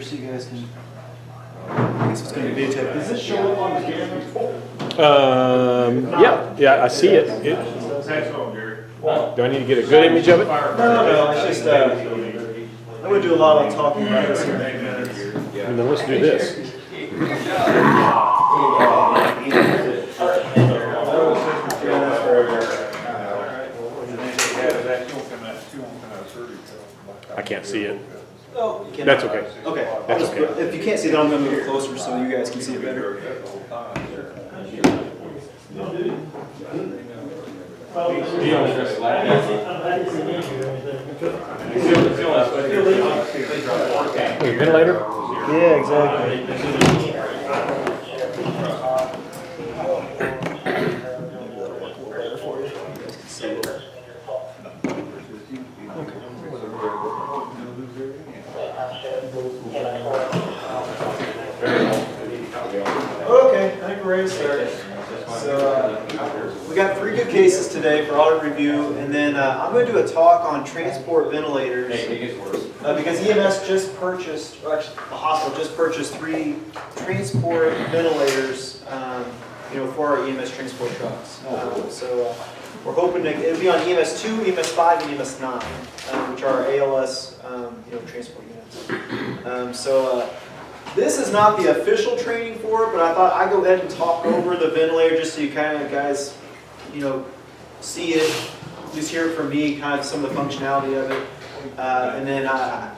so you guys can. I guess it's going to be videotaped. Does this show up on the camera? Yeah, I see it. Do I need to get a good image of it? No, it's just, I'm going to do a lot of talking about this here in a few minutes. And then let's do this. I can't see it. Oh, you That's okay. Okay. That's okay. If you can't see that, I'm going to move it closer so you guys can see it better. Ventilator? Yeah, exactly. Okay, I think we're ready to start. So we got 3 good cases today for audit review, and then I'm going to do a talk on transport ventilators because EMS just purchased, or actually the hospital just purchased 3 transport ventilators, for our EMS transport trucks. We're hoping to, it'll be on EMS 2, EMS 5, and EMS 9, which are our ALS, transport units. This is not the official training for it, but I thought I'd go ahead and talk over the ventilator just so you kind of guys, see it, at least hear it from me, kind of some of the functionality of it. And then I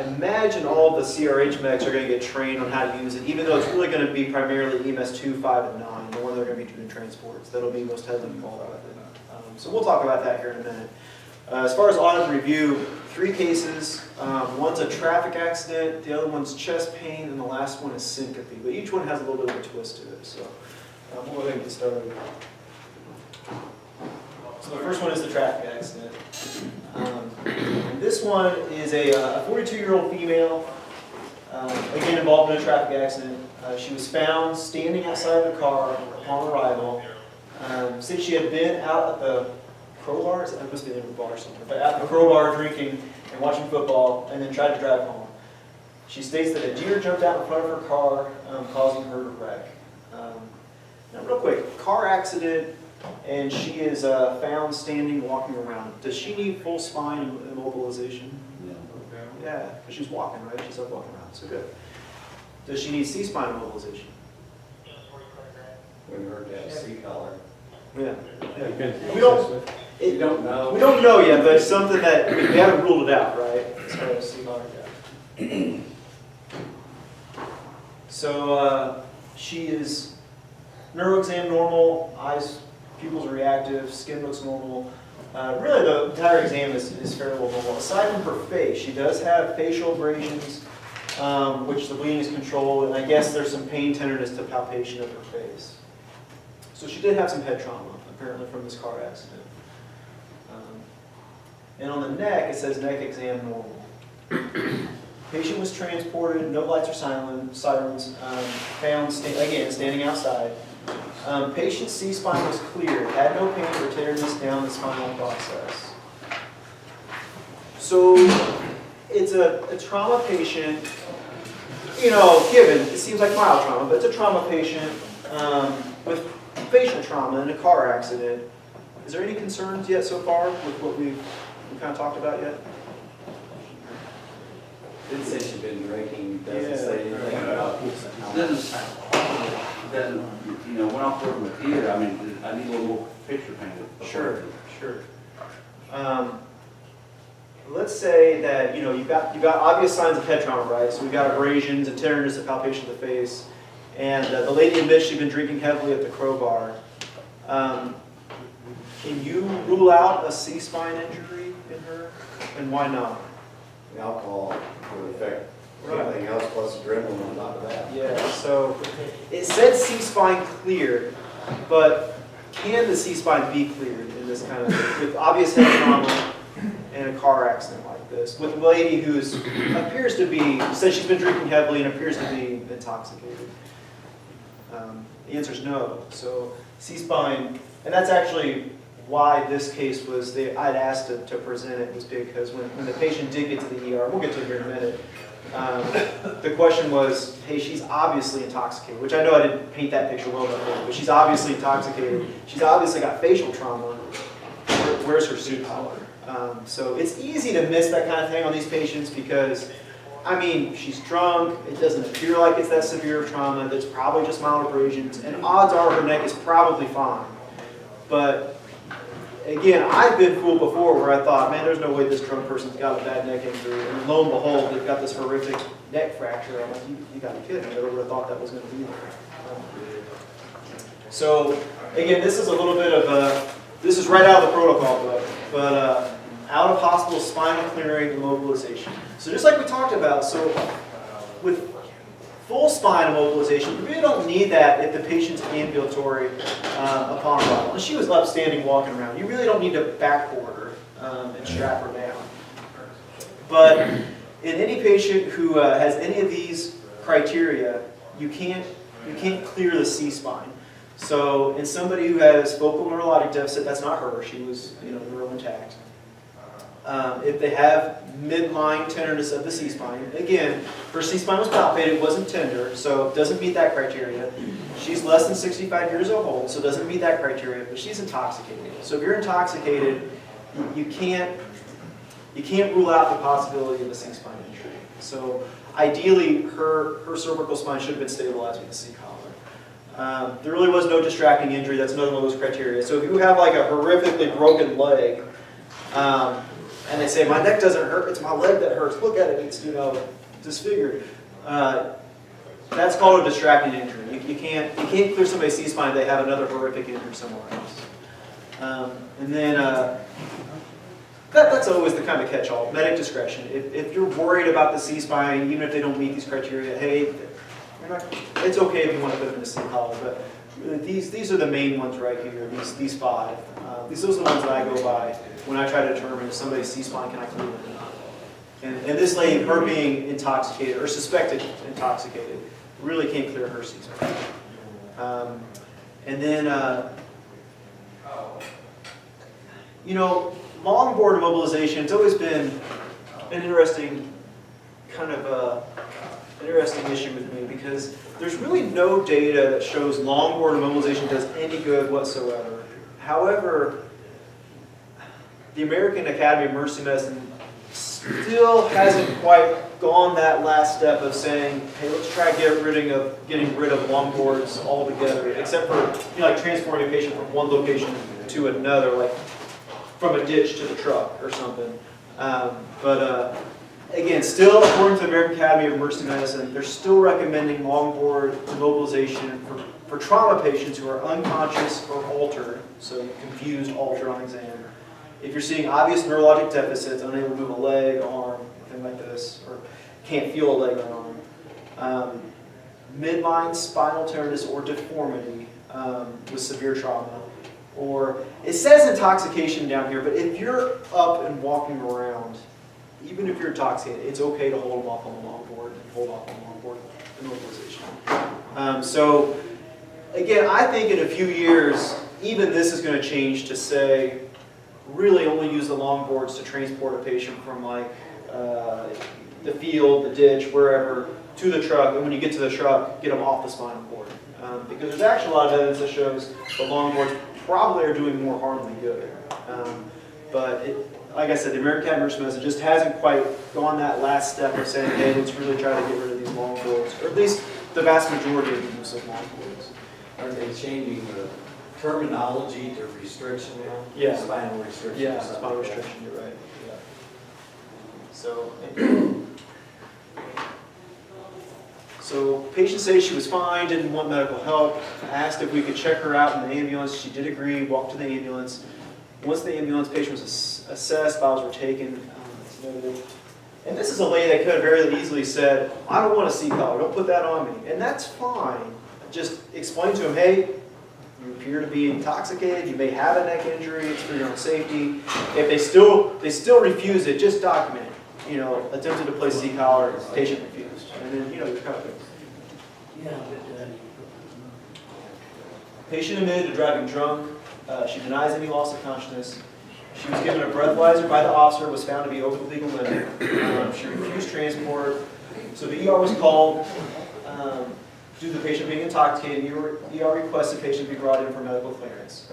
imagine all the CRH medics are going to get trained on how to use it, even though it's really going to be primarily EMS 2, 5, and 9, the one they're going to be doing transports. That'll be most heavily involved with it. So we'll talk about that here in a minute. As far as audit review, 3 cases. One's a traffic accident, the other one's chest pain, and the last one is syncope. But each one has a little bit of a twist to it. So we'll go ahead and get started. So the first one is the traffic accident. And this one is a 42-year-old female, again involved in a traffic accident. She was found standing outside of the car upon arrival. Said she had been out at the Crowbar, it must be in the bar or something, but at the Crowbar drinking and watching football, and then tried to drive home. She states that a deer jumped out in front of her car, causing her to wreck. Now real quick, car accident, and she is found standing, walking around. Does she need full spine immobilization? Yeah, because she's walking, right? She's up walking around, so good. Does she need C-spine immobilization? We heard that C-collar. Yeah. We don't know. We don't know yet, but it's something that we haven't ruled it out, right? As far as C-collar goes. So she is neuroexam normal, eyes, pupils are reactive, skin looks normal. Really, the entire exam is fairly well normal. Aside from her face, she does have facial abrasions, which the bleeding is controlled, and I guess there's some pain, tenderness to palpation of her face. So she did have some head trauma, apparently, from this car accident. And on the neck, it says neck exam normal. Patient was transported, no lights or sirens, found, standing outside. Patient's C-spine was cleared, had no pain or tenderness down the spinal process. So it's a trauma patient, given, it seems like mild trauma, but it's a trauma patient with facial trauma in a car accident. Is there any concerns yet so far with what we've kind of talked about yet? Didn't say she'd been drinking, doesn't Yeah. say anything about doesn't, when I'm working with here, I need a little more picture painted. Sure. Let's say that you've got obvious signs of head trauma, right? So we've got abrasions and tenderness of palpation of the face, and the lady admits she'd been drinking heavily at the Crowbar. Can you rule out a C-spine injury in her, and why not? The alcohol would affect everything else plus adrenaline on top of that. Yeah. So it said C-spine cleared, but can the C-spine be cleared in this kind of with obvious head trauma in a car accident like this, with a lady who appears to be, says she's been drinking heavily and appears to be intoxicated? The answer is no. So C-spine, and that's actually why this case was, I'd asked to present it was because when the patient did get to the ER, we'll get to it here in a minute, the question was, hey, she's obviously intoxicated, which I know I didn't paint that picture well enough, but she's obviously intoxicated. She's obviously got facial trauma. Where's her suit collar? So it's easy to miss that kind of thing on these patients because, I mean, she's drunk, it doesn't appear like it's that severe of trauma, there's probably just mild abrasions, and odds are her neck is probably fine. But again, I've been fooled before where I thought, man, there's no way this drunk person's got a bad neck injury, and lo and behold, they've got this horrific neck fracture. I'm like, you gotta be kidding me, I never would have thought that was gonna be there. So again, this is a little bit of this is right out of the protocol book, but out of hospital spinal clearing immobilization. So just like we talked about, so with full spine immobilization, you really don't need that if the patient's ambulatory upon arrival. And she was upstanding walking around. You really don't need to backboard her and strap her down. But in any patient who has any of these criteria, you can't clear the C-spine. So in somebody who has focal neurologic deficit, that's not her. She was, neural intact. If they have midline tenderness of the C-spine, again, her C-spine was palpated, it wasn't tender, so doesn't meet that criteria. She's less than 65 years old, so doesn't meet that criteria, but she's intoxicated. So if you're intoxicated, you can't rule out the possibility of a C-spine injury. So ideally, her cervical spine should have been stabilized with a C-collar. There really was no distracting injury. That's another one of those criteria. So if you have like a horrifically broken leg, and they say, my neck doesn't hurt, it's my leg that hurts. Look at it, it's disfigured. That's called a distracting injury. You can't clear somebody's C-spine if they have another horrific injury somewhere else. And then that's always the kind of catch-all, medic discretion. If you're worried about the C-spine, even if they don't meet these criteria, hey, it's okay if you want to put them in a C-collar, but these are the main ones right here, these five. These are the ones that I go by when I try to determine if somebody's C-spine can I clear them or not. And this lady, her being intoxicated, or suspected intoxicated, really can't clear her C-spine. And then, longboard immobilization, it's always been an interesting kind of interesting issue with me because there's really no data that shows longboard immobilization does any good whatsoever. However, the American Academy of Emergency Medicine still hasn't quite gone that last step of saying, hey, let's try getting rid of longboards altogether, except for like transporting a patient from one location to another, like from a ditch to the truck or something. Again, still according to the American Academy of Emergency Medicine, they're still recommending longboard immobilization for trauma patients who are unconscious or altered, so confused, altered on exam. If you're seeing obvious neurologic deficits, unable to move a leg, arm, anything like this, or can't feel a leg or arm, midline spinal tenderness or deformity with severe trauma, or it says intoxication down here, but if you're up and walking around, even if you're intoxicated, it's okay to hold them off on the longboard and hold off on the longboard immobilization. So again, I think in a few years, even this is going to change to say, really only use the longboards to transport a patient from like the field, the ditch, wherever, to the truck, and when you get to the truck, get them off the spinal cord. Because there's actually a lot of evidence that shows the longboards probably are doing more harm than good. Like I said, the American Academy of Emergency Medicine just hasn't quite gone that last step of saying, hey, let's really try to get rid of these longboards, or at least the vast majority of the use of longboards. Are they changing the terminology to restriction now? Yeah. Spinal restriction. Yeah, spinal restriction, you're right. Yeah. So patient said she was fine, didn't want medical help, asked if we could check her out in the ambulance. She did agree, walked to the ambulance. Once the ambulance patient was assessed, vitals were taken, and this is a lady that could have very easily said, I don't want a C-collar, don't put that on me. And that's fine. Just explain to him, hey, you appear to be intoxicated, you may have a neck injury, it's for your own safety. If they still refuse it, just document it. Attempted to place C-collar, patient refused. And then, you're covered. Yeah, Patient admitted to driving drunk. She denies any loss of consciousness. She was given a breathalyzer by the officer, was found to be over the legal limit. She refused transport. So the ER was called due to the patient being intoxicated. ER requested the patient be brought in for medical clearance.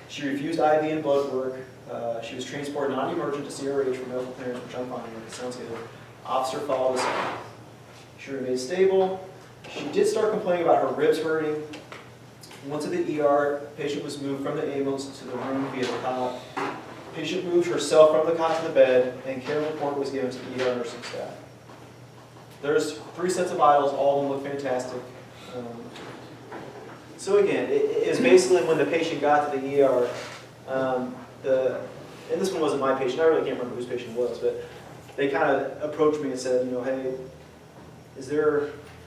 She refused IV and blood work. She was transported non-emergent to CRH for medical clearance, which I'm fine with. It sounds good. Officer followed us. She remained stable. She did start complaining about her ribs hurting. Once at the ER, patient was moved from the ambulance to the room via the cot. Patient moved herself from the cot to the bed, and care report was given to the ER nursing staff. There's 3 sets of vitals, all of them look fantastic. So again, it is basically when the patient got to the ER, and this one wasn't my patient, I really can't remember whose patient it was, but they kind of approached me and said, you know, hey,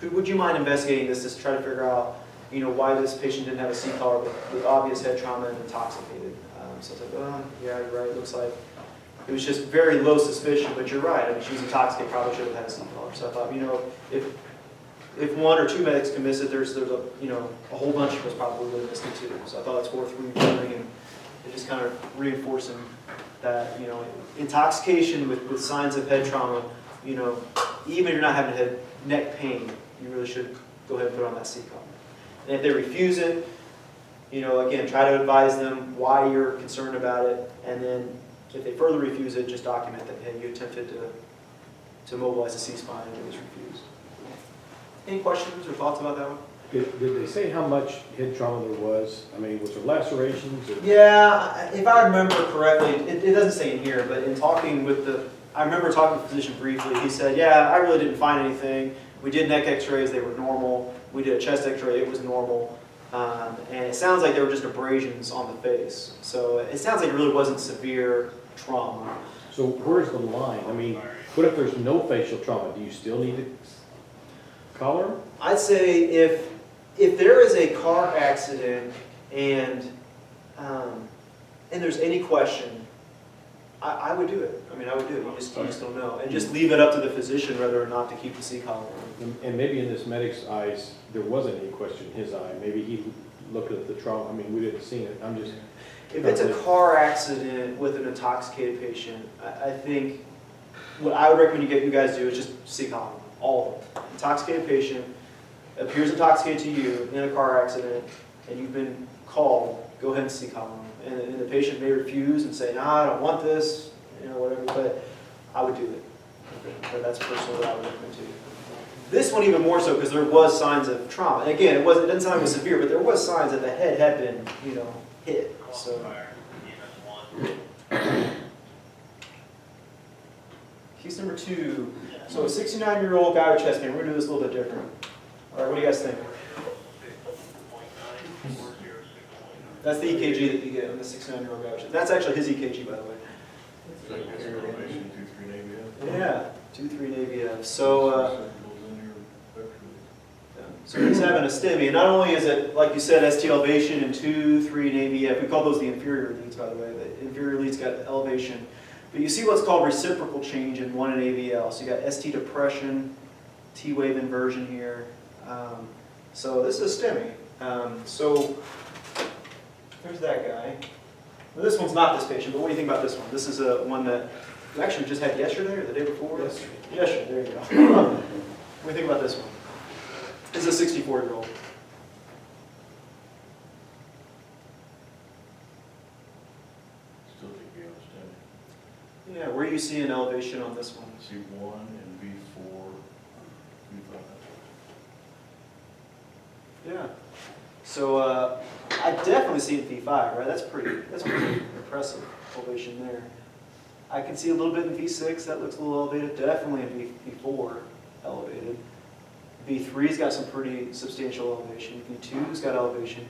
would you mind investigating this to try to figure out, you know, why this patient didn't have a C-collar with obvious head trauma and intoxicated. So I was like, oh, yeah, you're right, it looks like it was just very low suspicion, but you're right. I mean, she was intoxicated, probably should have had a C-collar. So I thought, you know, if 1 or 2 medics can miss it, there's a whole bunch of us probably would have missed it too. So I thought it's worth reviewing and just kind of reinforcing that, you know, intoxication with signs of head trauma, you know, even if you're not having neck pain, you really should go ahead and put on that C-collar. And if they refuse it, you know, again, try to advise them why you're concerned about it, and then if they further refuse it, just document that, hey, you attempted to mobilize the C-spine and it was refused. Any questions or thoughts about that one? Did they say how much head trauma there was? I mean, was there lacerations? Or? Yeah, if I remember correctly, it doesn't say in here, but in talking with I remember talking to the physician briefly, he said, yeah, I really didn't find anything. We did neck x-rays, they were normal. We did a chest x-ray, it was normal. And it sounds like there were just abrasions on the face. So it sounds like it really wasn't severe trauma. So where's the line? I mean, what if there's no facial trauma? Do you still need a collar? I'd say if there is a car accident and there's any question, I would do it. I mean, I would do it. You just don't know. And just leave it up to the physician whether or not to keep the C-collar on. And maybe in this medic's eyes, there wasn't any question in his eye. Maybe he looked at the trauma. I mean, we didn't see it. I'm just... If it's a car accident with an intoxicated patient, I think what I would recommend you guys do is just C-collar, all of them. Intoxicated patient, appears intoxicated to you in a car accident, and you've been called, go ahead and C-collar them. And the patient may refuse and say, nah, I don't want this, you know, whatever, but I would do it. But that's personally what I would recommend to you. This one even more so because there was signs of trauma. And again, it didn't sound like it was severe, but there was signs that the head had been, you know, hit. So. Case number 2. So a 69-year-old guy with chest pain. We're going to do this a little bit different. All right, what do you guys think? That's the EKG that you get on the 69-year-old guy. That's actually his EKG, by the way. Yeah, 2-3 AVF. So he's having a STEMI, and not only is it, like you said, ST elevation and 2-3 in AVF. We call those the inferior leads, by the way. The inferior leads got elevation. But you see what's called reciprocal change in 1 in AVL. So you got ST depression, T-wave inversion here. So this is STEMI. So there's that guy. Well, this one's not this patient, but what do you think about this one? This is one that you actually just had yesterday or the day before? Yesterday, there you go. What do you think about this one? This is a 64-year-old. Still think we understand. Yeah, where are you seeing elevation on this one? C1 and V4, V5. Yeah. So I definitely see it in V5, right? That's pretty impressive elevation there. I can see a little bit in V6, that looks a little elevated. Definitely in V4, elevated. V3's got some pretty substantial elevation. V2's got elevation.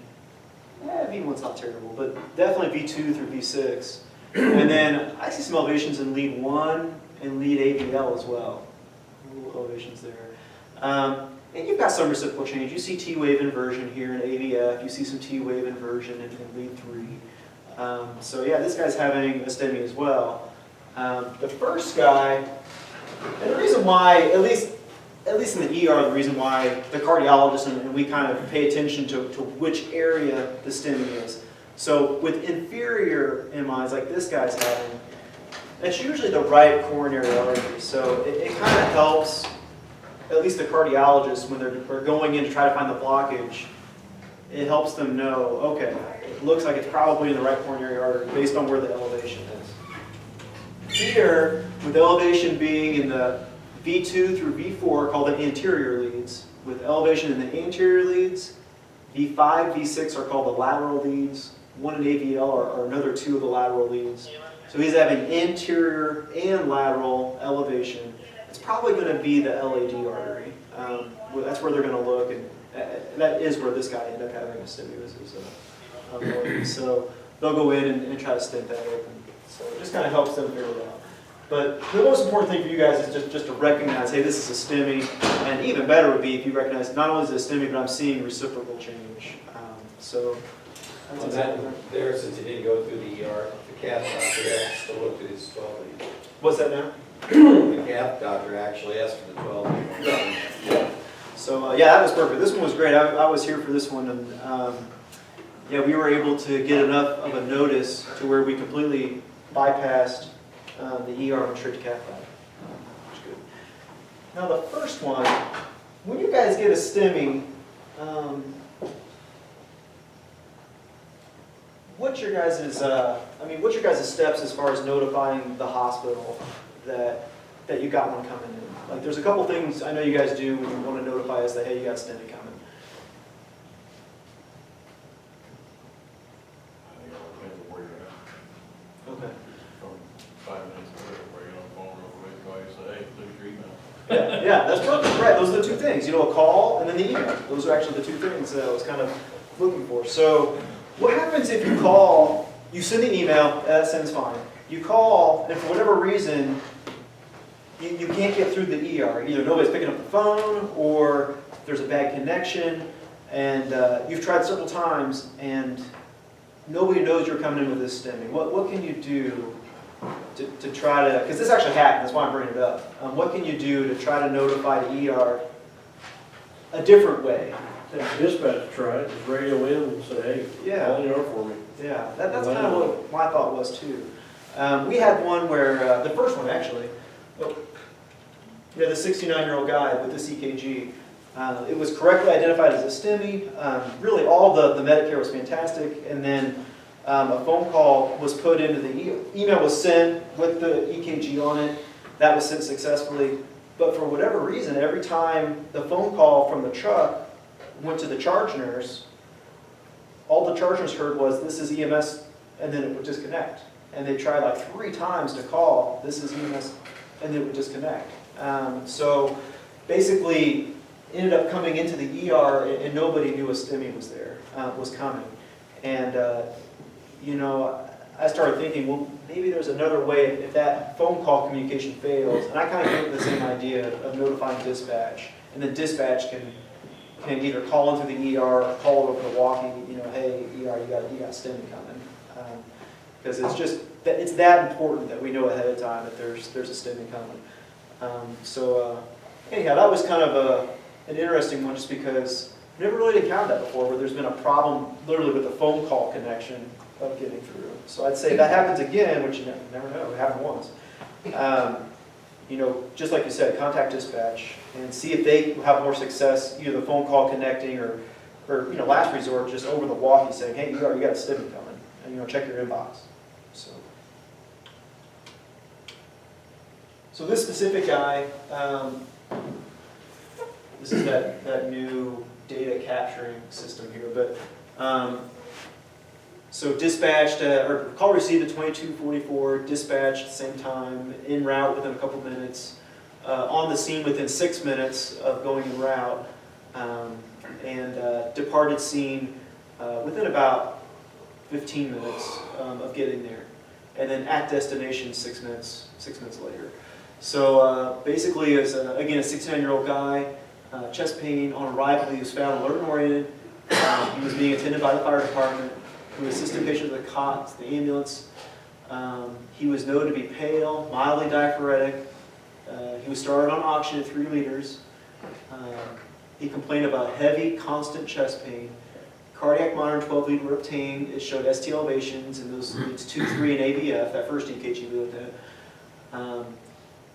V1's not terrible, but definitely V2 through V6. And then I see some elevations in lead 1 and lead AVL as well. Little elevations there. And you've got some reciprocal change. You see T-wave inversion here in AVF. You see some T-wave inversion in lead 3. So yeah, this guy's having a STEMI as well. The first guy, and the reason why, at least in the ER, the reason why the cardiologist and we kind of pay attention to which area the STEMI is. So with inferior MIs like this guy's having, it's usually the right coronary artery. So it kind of helps, at least the cardiologists, when they're going in to try to find the blockage, it helps them know, okay, it looks like it's probably in the right coronary artery based on where the elevation is. Here, with elevation being in the V2 through V4, called the anterior leads. With elevation in the anterior leads, V5, V6 are called the lateral leads. 1 and AVL are another 2 of the lateral leads. So he's having anterior and lateral elevation. It's probably going to be the LAD artery. That's where they're going to look, and that is where this guy ended up having a stenosis. So they'll go in and try to stent that open. So it just kind of helps them figure it out. But the most important thing for you guys is just to recognize, hey, this is a STEMI, and even better would be if you recognize not only is it a STEMI, but I'm seeing reciprocal change. So that's exactly right. There, since it didn't go through the ER, the cath doctor asked to look at his 12 lead. What's that now? The cath doctor actually asked for the 12 lead. Yeah. So yeah, that was perfect. This one was great. I was here for this one, and yeah, we were able to get enough of a notice to where we completely bypassed the ER and straight to cath lab, which is good. Now the first one, when you guys get a STEMI, what's your guys' what's your guys' steps as far as notifying the hospital that you got one coming in? Like, there's a couple things I know you guys do when you want to notify us that, hey, you got STEMI coming. I think it all depends on where you're at. Okay. From 5 minutes later, where you're on the phone real quick, call you and say, hey, please treatment. Yeah, that's perfect. Right, those are the two things. You know, a call and then the email. Those are actually the two things that I was kind of looking for. So what happens if you call, you send an email, that sends fine. You call, and for whatever reason, you can't get through the ER. Either nobody's picking up the phone, or there's a bad connection, and you've tried several times, and nobody knows you're coming in with this STEMI. What can you do to try to, because this actually happened, that's why I'm bringing it up. What can you do to try to notify the ER a different way? Dispatch tried, just radio in and say, hey, call the ER for me. Yeah, that's kind of what my thought was too. We had one where, the first one actually, the 69-year-old guy with this EKG, it was correctly identified as a STEMI. Really all the Medicare was fantastic, and then a phone call was put into the email was sent with the EKG on it. That was sent successfully, but for whatever reason, every time the phone call from the truck went to the charge nurse, all the charge nurse heard was, this is EMS, and then it would disconnect. And they tried like 3 times to call, this is EMS, and it would disconnect. So basically, ended up coming into the ER, and nobody knew a STEMI was there, was coming. And you know, I started thinking, well, maybe there's another way if that phone call communication fails. And I kind of came with the same idea of notifying dispatch, and then dispatch can either call into the ER or call over the walkie, you know, hey, ER, you got STEMI coming. Because it's that important that we know ahead of time that there's a STEMI coming. Anyhow, that was kind of an interesting one, just because I've never really encountered that before, where there's been a problem literally with the phone call connection of getting through. So I'd say if that happens again, which you never know, it happened once. You know, just like you said, contact dispatch and see if they have more success, either the phone call connecting or you know, last resort, just over the walkie saying, hey, you got a STEMI coming, and you know, check your inbox. So this specific guy, this is that new data capturing system here, but so dispatched, or call received at 22:44, dispatched at the same time, en route within a couple minutes, on the scene within 6 minutes of going en route, and departed scene within about 15 minutes of getting there, and then at destination 6 minutes later. So basically, as again a 69-year-old guy, chest pain on arrival. He was found alert and oriented. He was being attended by the fire department, who assisted patients with a cot, the ambulance. He was known to be pale, mildly diaphoretic. He was started on oxygen at 3 liters. He complained about heavy, constant chest pain, cardiac monitor 12 lead were obtained. It showed ST elevations and those leads 2, 3, and AVF, that first EKG we looked at.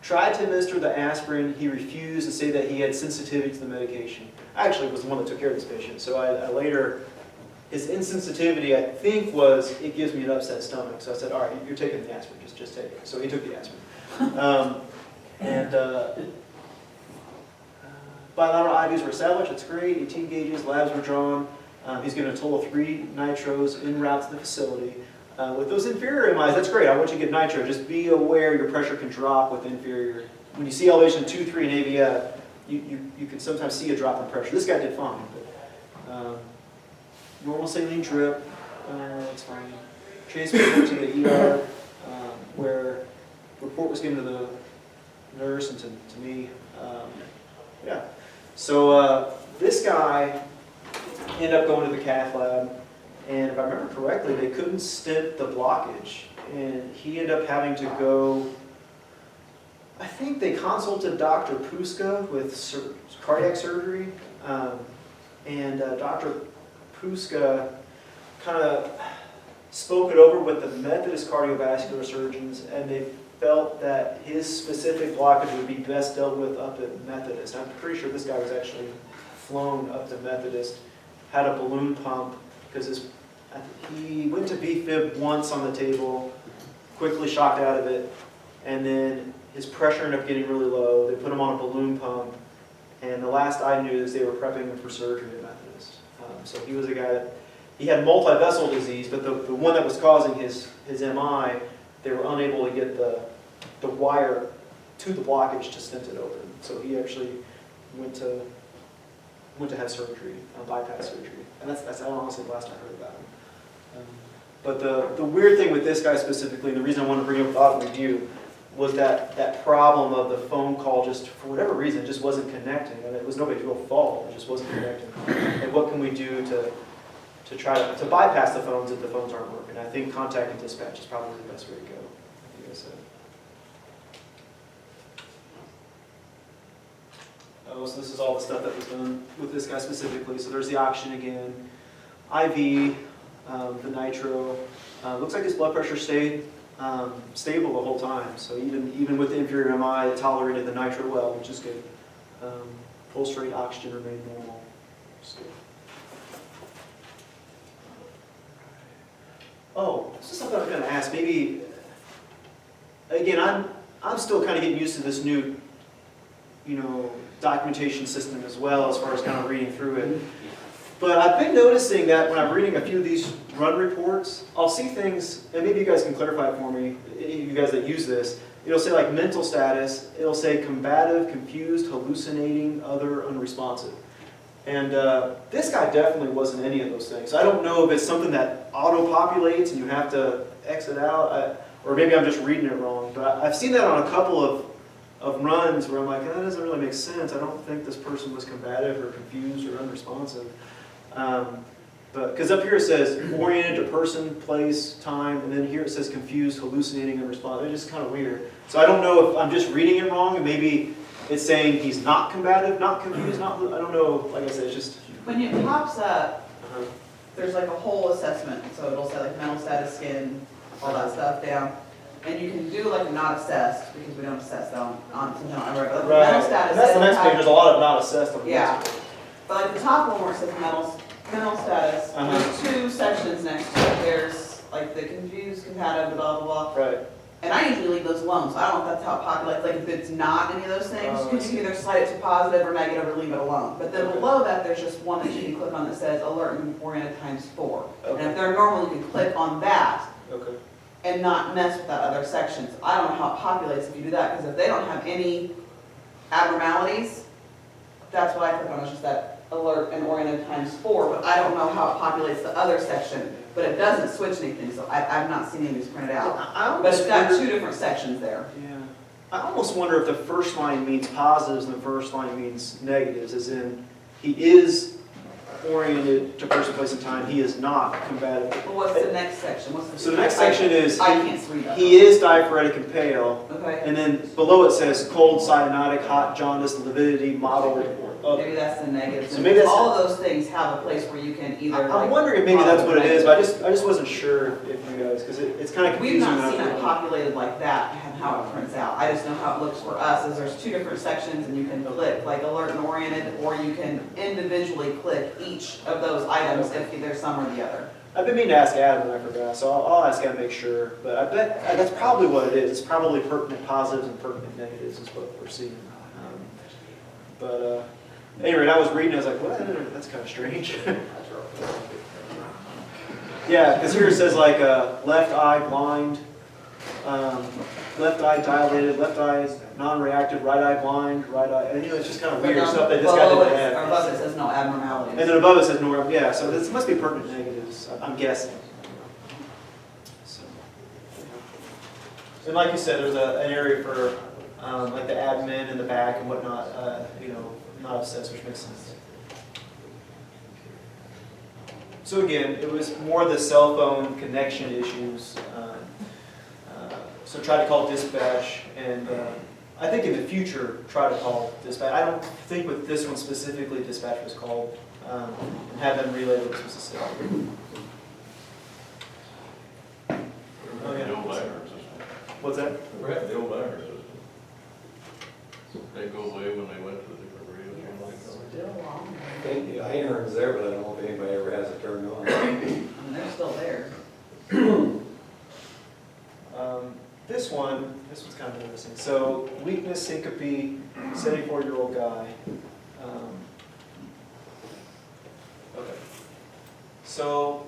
Tried to administer the aspirin. He refused and said that he had sensitivity to the medication. I actually was the one that took care of this patient, so I later, his insensitivity, I think, was it gives me an upset stomach. So I said, all right, you're taking the aspirin, just take it. So he took the aspirin. Bilateral IVs were established, that's great. 18 gauges, labs were drawn. He's given a total of 3 nitros en route to the facility. With those inferior MIs, that's great. I want you to get nitro. Just be aware your pressure can drop with inferior. When you see elevation 2, 3, and AVF, you can sometimes see a drop in pressure. This guy did fine. But, normal saline drip, it's fine. Transferred to the ER, where report was given to the nurse and to me. Yeah. So this guy ended up going to the cath lab, and if I remember correctly, they couldn't stent the blockage, and he ended up having to go. I think they consulted Dr. Puska with cardiac surgery, and Dr. Puska kind of spoke it over with the Methodist cardiovascular surgeons, and they felt that his specific blockage would be best dealt with up at Methodist. I'm pretty sure this guy was actually flown up to Methodist, had a balloon pump, because he went to B-fib once on the table, quickly shocked out of it, and then his pressure ended up getting really low. They put him on a balloon pump, and the last I knew is they were prepping him for surgery at Methodist. So he was a guy that, he had multi-vessel disease, but the one that was causing his MI, they were unable to get the wire to the blockage to stent it open. So he actually went to have surgery, bypass surgery. And that's honestly the last I heard about him. But the weird thing with this guy specifically, and the reason I wanted to bring up with audit review, was that problem of the phone call just, for whatever reason, just wasn't connecting. And it was nobody's real fault, it just wasn't connecting. And what can we do to try to bypass the phones if the phones aren't working? I think contacting dispatch is probably the best way to go. I think that's it. Oh, so this is all the stuff that was done with this guy specifically. So there's the oxygen again, IV, the nitro. Looks like his blood pressure stayed stable the whole time. So even with the inferior MI, it tolerated the nitro well, which is good. Pulse rate, oxygen remained normal. Oh, this is something I was going to ask. Maybe, again, I'm still kind of getting used to this new, documentation system as well, as far as kind of reading through it. But I've been noticing that when I'm reading a few of these run reports, I'll see things, and maybe you guys can clarify it for me, you guys that use this. It'll say like mental status, it'll say combative, confused, hallucinating, other, unresponsive. And this guy definitely wasn't any of those things. I don't know if it's something that auto-populates and you have to exit out, or maybe I'm just reading it wrong. But I've seen that on a couple of runs where I'm like, that doesn't really make sense. I don't think this person was combative or confused or unresponsive. Because up here it says oriented to person, place, time, and then here it says confused, hallucinating, unresponsive. It's just kind of weird. So I don't know if I'm just reading it wrong, and maybe it's saying he's not combative, not confused, I don't know. Like I said, it's just... When it pops up, there's like a whole assessment. So it'll say like mental status, skin, all that stuff down. And you can do like not assessed, because we don't assess that on right. Mental status. That's the next page. There's a lot of not assessed on the next page. But like the top one where it says mental status, there's 2 sections next to it. There's like the confused, combative, blah, blah, blah. Right. And I usually leave those alone, so I don't know if that's how it populates. Like if it's not any of those things, you can either slide it to positive or negative or leave it alone. But then below that, there's just one that you can click on that says alert and oriented times 4. Okay. And if they're normal, you can click on that. Okay. And not mess with that other section. So I don't know how it populates if you do that, because if they don't have any abnormalities, that's what I click on, it's just that alert and oriented times 4, but I don't know how it populates the other section, but it doesn't switch anything, so I've not seen any of these printed out. But it's got 2 different sections there. Yeah. I almost wonder if the first line means positives and the first line means negatives, as in he is oriented to person, place, and time. He is not combative. Well, what's the next section? What's the? So the next section is, I can't read that. he is diaphoretic and pale. Okay, And then below it says cold, cyanotic, hot, jaundice, lividity, mottled. maybe that's the negative. So maybe that's- All of those things have a place where you can either I'm like. wondering if maybe that's what it is, but I just wasn't sure if you guys, because it's kind of We've confusing. not seen when I- it populated like that and how it prints out. I just know how it looks for us, is there's two different sections and you can click like alert and oriented, or you can individually click each of those items if there's some or the other. I've been meaning to ask Adam and I forgot, so I'll ask Adam to make sure. But I bet that's probably what it is. It's probably pertinent positives and pertinent negatives is what we're seeing. Anyway, I was reading, I was like, what? That's kind of strange. Yeah, because here it says like left eye blind, left eye dilated, left eye non-reactive, right eye blind, right eye, and it's just kind of weird stuff that this guy Below didn't it- or have. above it says no abnormalities. And then above it says no, yeah, so this must be pertinent negatives, I'm guessing. So, and like you said, there's an area for like the admin in the back and whatnot, not obsessed, which makes sense. So again, it was more the cell phone connection issues. So try to call dispatch, and I think in the future, try to call dispatch. I don't think with this one specifically, dispatch was called, and have them relay what this was specific. Oh, yeah. The old diaper system. What's that? The old diaper system. They go away when they went to the different radios. I think the iron's there, but I don't know if anybody ever has it turned on. I mean, they're still there. This one's kind of interesting. So weakness, syncope, 74-year-old guy. Okay. So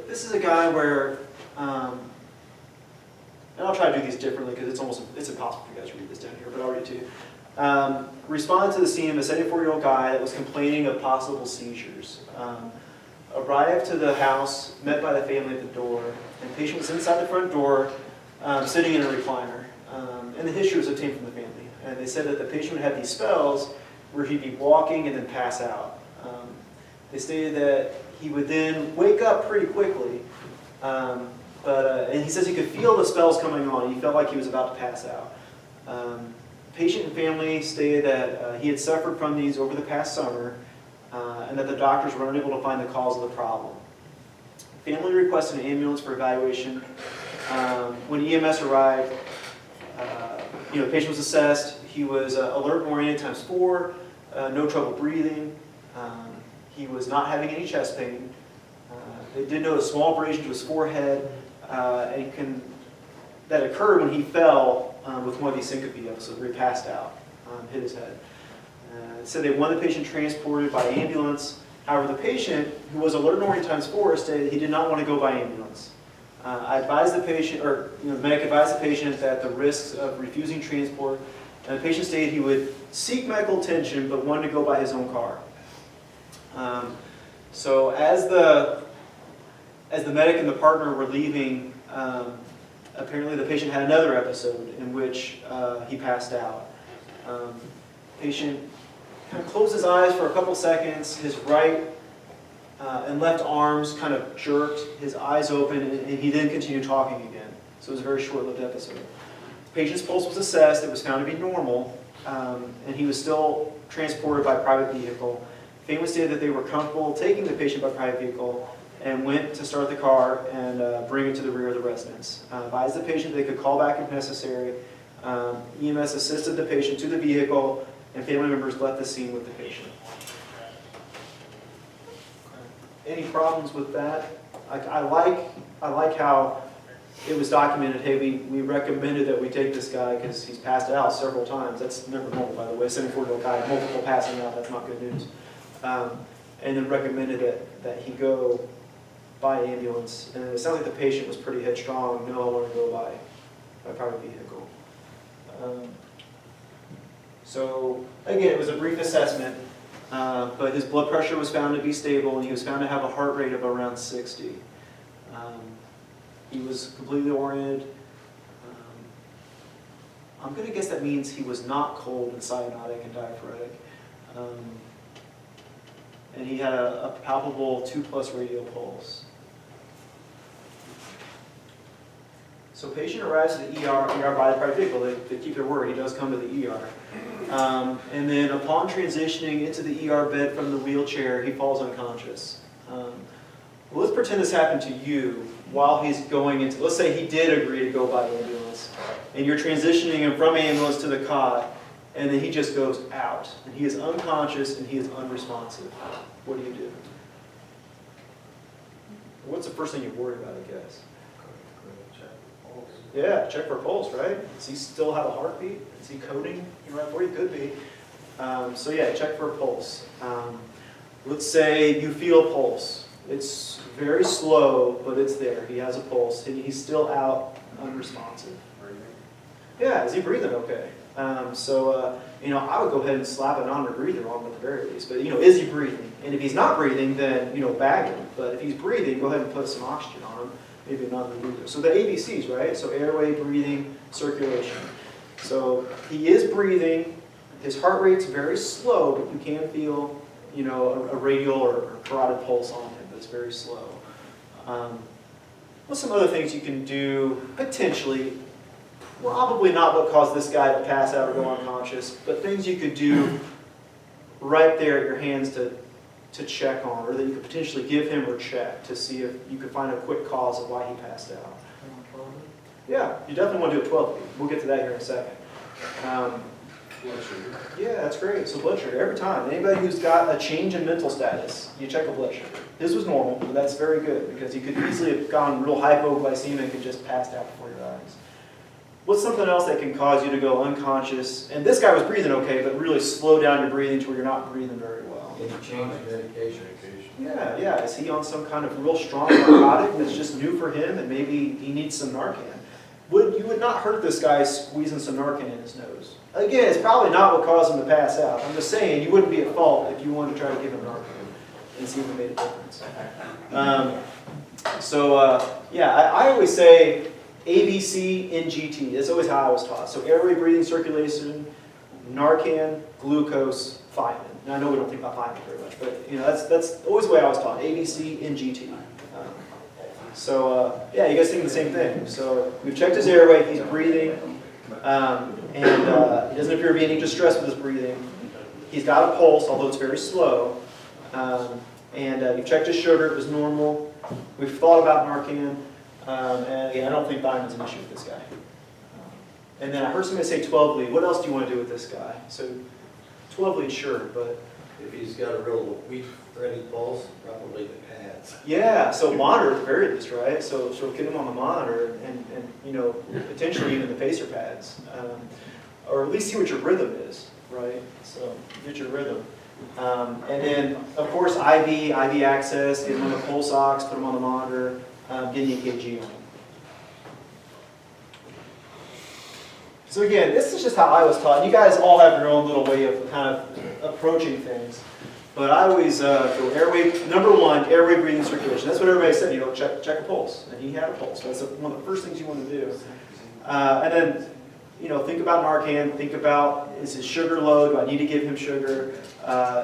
this is a guy where, and I'll try to do these differently because it's impossible for you guys to read this down here, but I'll read it to you. Responded to the scene of a 74-year-old guy that was complaining of possible seizures. Arrived to the house, met by the family at the door, and the patient was inside the front door, sitting in a recliner. And the history was obtained from the family. And they said that the patient would have these spells where he'd be walking and then pass out. They stated that he would then wake up pretty quickly, and he says he could feel the spells coming on. He felt like he was about to pass out. Patient and family stated that he had suffered from these over the past summer, and that the doctors were unable to find the cause of the problem. Family requested an ambulance for evaluation. When EMS arrived, the patient was assessed. He was alert and oriented ×4, no trouble breathing. He was not having any chest pain. They did note a small abrasion to his forehead, that occurred when he fell with one of these syncope episodes where he passed out, hit his head. So they wanted the patient transported by ambulance. However, the patient, who was alert and oriented ×4, stated he did not want to go by ambulance. I advised the patient, or the medic advised the patient that the risks of refusing transport, and the patient stated he would seek medical attention but wanted to go by his own car. So as the medic and the partner were leaving, apparently the patient had another episode in which he passed out. Patient kind of closed his eyes for a couple seconds. His right and left arms kind of jerked. His eyes opened, and he then continued talking again. So it was a very short-lived episode. The patient's pulse was assessed. It was found to be normal, and he was still transported by private vehicle. Family stated that they were comfortable taking the patient by private vehicle and went to start the car and bring it to the rear of the residence. Advised the patient they could call back if necessary. EMS assisted the patient to the vehicle, and family members left the scene with the patient. Any problems with that? I like how it was documented. Hey, we recommended that we take this guy because he's passed out several times. That's never normal, by the way. 74-year-old guy, multiple passing out. That's not good news. And then recommended that he go by ambulance. And it sounds like the patient was pretty headstrong. No, I want to go by private vehicle. So again, it was a brief assessment, but his blood pressure was found to be stable, and he was found to have a heart rate of around 60. He was completely oriented. I'm going to guess that means he was not cold and cyanotic and diaphoretic. and he had a palpable 2+ radial pulse. So patient arrives at the ER by the private vehicle. They keep their word. He does come to the ER. And then upon transitioning into the ER bed from the wheelchair, he falls unconscious. Well, let's pretend this happened to you while he's going into, let's say he did agree to go by ambulance, and you're transitioning him from ambulance to the cot, and then he just goes out, and he is unconscious and he is unresponsive. What do? What's the first thing you worry about, I guess? Yeah, check for pulse, right? Does he still have a heartbeat? Is he coding right where he could be? So yeah, check for a pulse. Let's say you feel a pulse. It's very slow, but it's there. He has a pulse, and he's still out, unresponsive. Yeah, is he breathing okay? I would go ahead and slap a non-breather on him at the very least. But, is he breathing? And if he's not breathing, then, bag him. But if he's breathing, go ahead and put some oxygen on him, maybe a non-breather. So the ABCs, right? So airway, breathing, circulation. So he is breathing. His heart rate's very slow, but you can feel, a radial or carotid pulse on him. It's very slow. What's some other things you can do, potentially? Probably not what caused this guy to pass out or go unconscious, but things you could do right there at your hands to check on, or that you could potentially give him or check to see if you could find a quick cause of why he passed out. Yeah, you definitely want to do a 12 lead. We'll get to that here in a second. Blood sugar. Yeah, that's great. So blood sugar, every time. Anybody who's got a change in mental status, you check a blood sugar. His was normal, but that's very good because he could easily have gone real hypoglycemic and just passed out before your eyes. What's something else that can cause you to go unconscious? And this guy was breathing okay, but really slow down your breathing to where you're not breathing very well. Any change in medication? Yeah. Is he on some kind of real strong narcotic that's just new for him and maybe he needs some Narcan? You would not hurt this guy squeezing some Narcan in his nose. Again, it's probably not what caused him to pass out. I'm just saying you wouldn't be at fault if you wanted to try to give him Narcan and see if it made a difference. I always say ABC, NGT. That's always how I was taught. So airway, breathing, circulation, Narcan, glucose, thiamine. Now I know we don't think about thiamine very much, but that's always the way I was taught. ABC, NGT. You guys think the same thing. So we've checked his airway. He's breathing, and he doesn't appear to be any distress with his breathing. He's got a pulse, although it's very slow. You've checked his sugar. It was normal. We've thought about Narcan. And again, I don't think thiamine's an issue with this guy. And then I heard somebody say 12 lead. What else do you want to do with this guy? So 12 lead, sure, but... If he's got a real weak, thready pulse, probably the pads. Yeah, so monitor at the very least, right? So get him on the monitor and potentially even the pacer pads. Or at least see what your rhythm is, right? So get your rhythm. And then, of course, IV access, get him on the pulse ox, put him on the monitor, get an EKG on him. So again, this is just how I was taught. You guys all have your own little way of kind of approaching things. But I always go airway, number one, airway, breathing, circulation. That's what everybody said, check a pulse. And he had a pulse. That's one of the first things you want to do. And then, think about Narcan. Think about, is his sugar low? Do I need to give him sugar?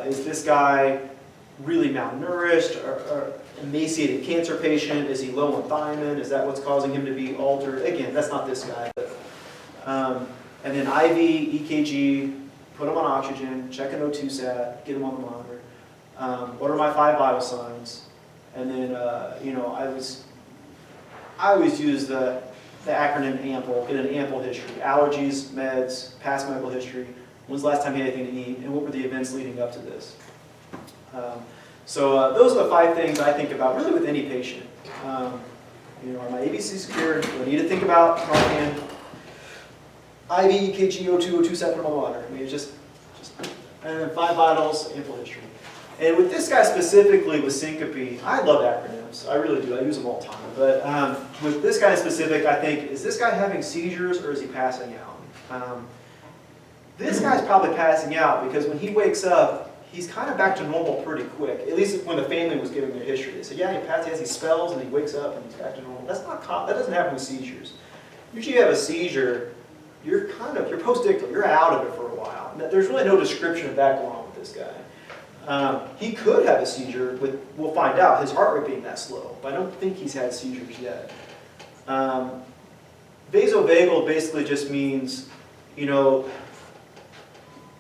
Is this guy really malnourished or emaciated cancer patient? Is he low on thiamine? Is that what's causing him to be altered? Again, that's not this guy. And then IV, EKG, put him on oxygen, check an O2 sat, get him on the monitor. What are my 5 vital signs? And then, I always use the acronym AMPLE, get an AMPLE history. Allergies, meds, past medical history, when's the last time he had anything to eat, and what were the events leading up to this? Those are the 5 things I think about really with any patient. Are my ABCs secured? Do I need to think about Narcan? IV, EKG, O2 sat, put him on water. I mean, it's just, and then 5 vitals, ample history. And with this guy specifically with syncope, I love acronyms. I really do. I use them all the time. But with this guy specific, I think, is this guy having seizures or is he passing out? This guy's probably passing out because when he wakes up, he's kind of back to normal pretty quick. At least when the family was giving their history. They said, yeah, he has these spells and he wakes up and he's back to normal. That doesn't happen with seizures. Usually you have a seizure, you're post-ictal, you're out of it for a while. There's really no description of that going on with this guy. He could have a seizure with, we'll find out, his heart rate being that slow, but I don't think he's had seizures yet. Vasovagal basically just means, you know,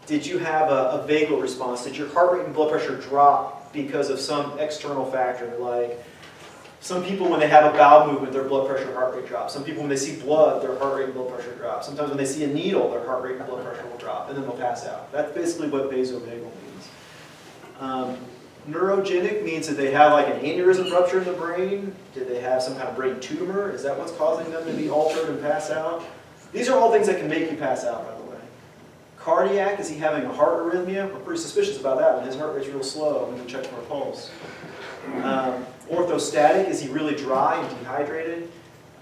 did you have a vagal response? Did your heart rate and blood pressure drop because of some external factor? Like some people, when they have a bowel movement, their blood pressure, heart rate drops. Some people, when they see blood, their heart rate and blood pressure drops. Sometimes when they see a needle, their heart rate and blood pressure will drop, and then they'll pass out. That's basically what vasovagal means. Neurogenic means that they have like an aneurysm rupture in the brain. Did they have some kind of brain tumor? Is that what's causing them to be altered and pass out? These are all things that can make you pass out, by the way. Cardiac, is he having a heart arrhythmia? We're pretty suspicious about that one. His heart rate's real slow. We can check for a pulse. Orthostatic, is he really dry and dehydrated?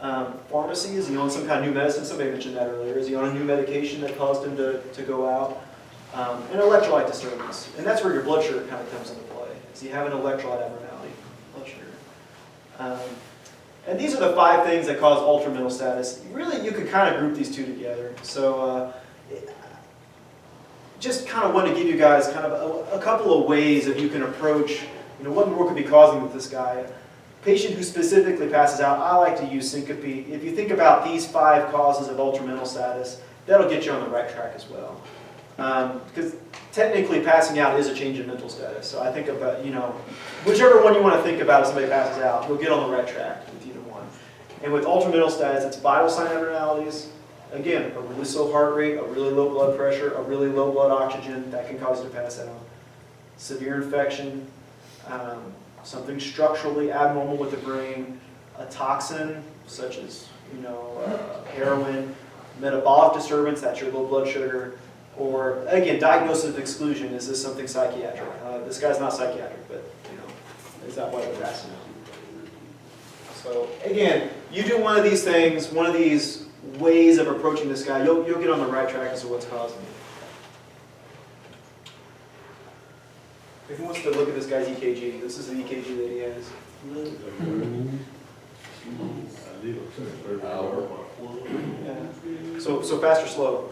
Pharmacy, is he on some kind of new medicine? Somebody mentioned that earlier. Is he on a new medication that caused him to go out? And electrolyte disturbance. And that's where your blood sugar kind of comes into play. Does he have an electrolyte abnormality? Blood sugar. And these are the 5 things that cause altered mental status. Really, you could kind of group these 2 together. So just kind of want to give you guys kind of a couple of ways that you can approach, you know, what more could be causing with this guy. Patient who specifically passes out, I like to use syncope. If you think about these 5 causes of altered mental status, that'll get you on the right track as well. Because technically passing out is a change in mental status. So I think about, you know, whichever one you want to think about if somebody passes out, you'll get on the right track with either one. And with altered mental status, it's vital sign abnormalities. Again, a really slow heart rate, a really low blood pressure, a really low blood oxygen, that can cause you to pass out. Severe infection, something structurally abnormal with the brain, a toxin such as, you know, heroin, metabolic disturbance, that's your low blood sugar, or again, diagnosis of exclusion, is this something psychiatric? This guy's not psychiatric, but you know, is that why they're passing out? So again, you do one of these things, one of these ways of approaching this guy, you'll get on the right track as to what's causing it. Who wants to look at this guy's EKG? This is the EKG that he has. Yeah. So fast or slow?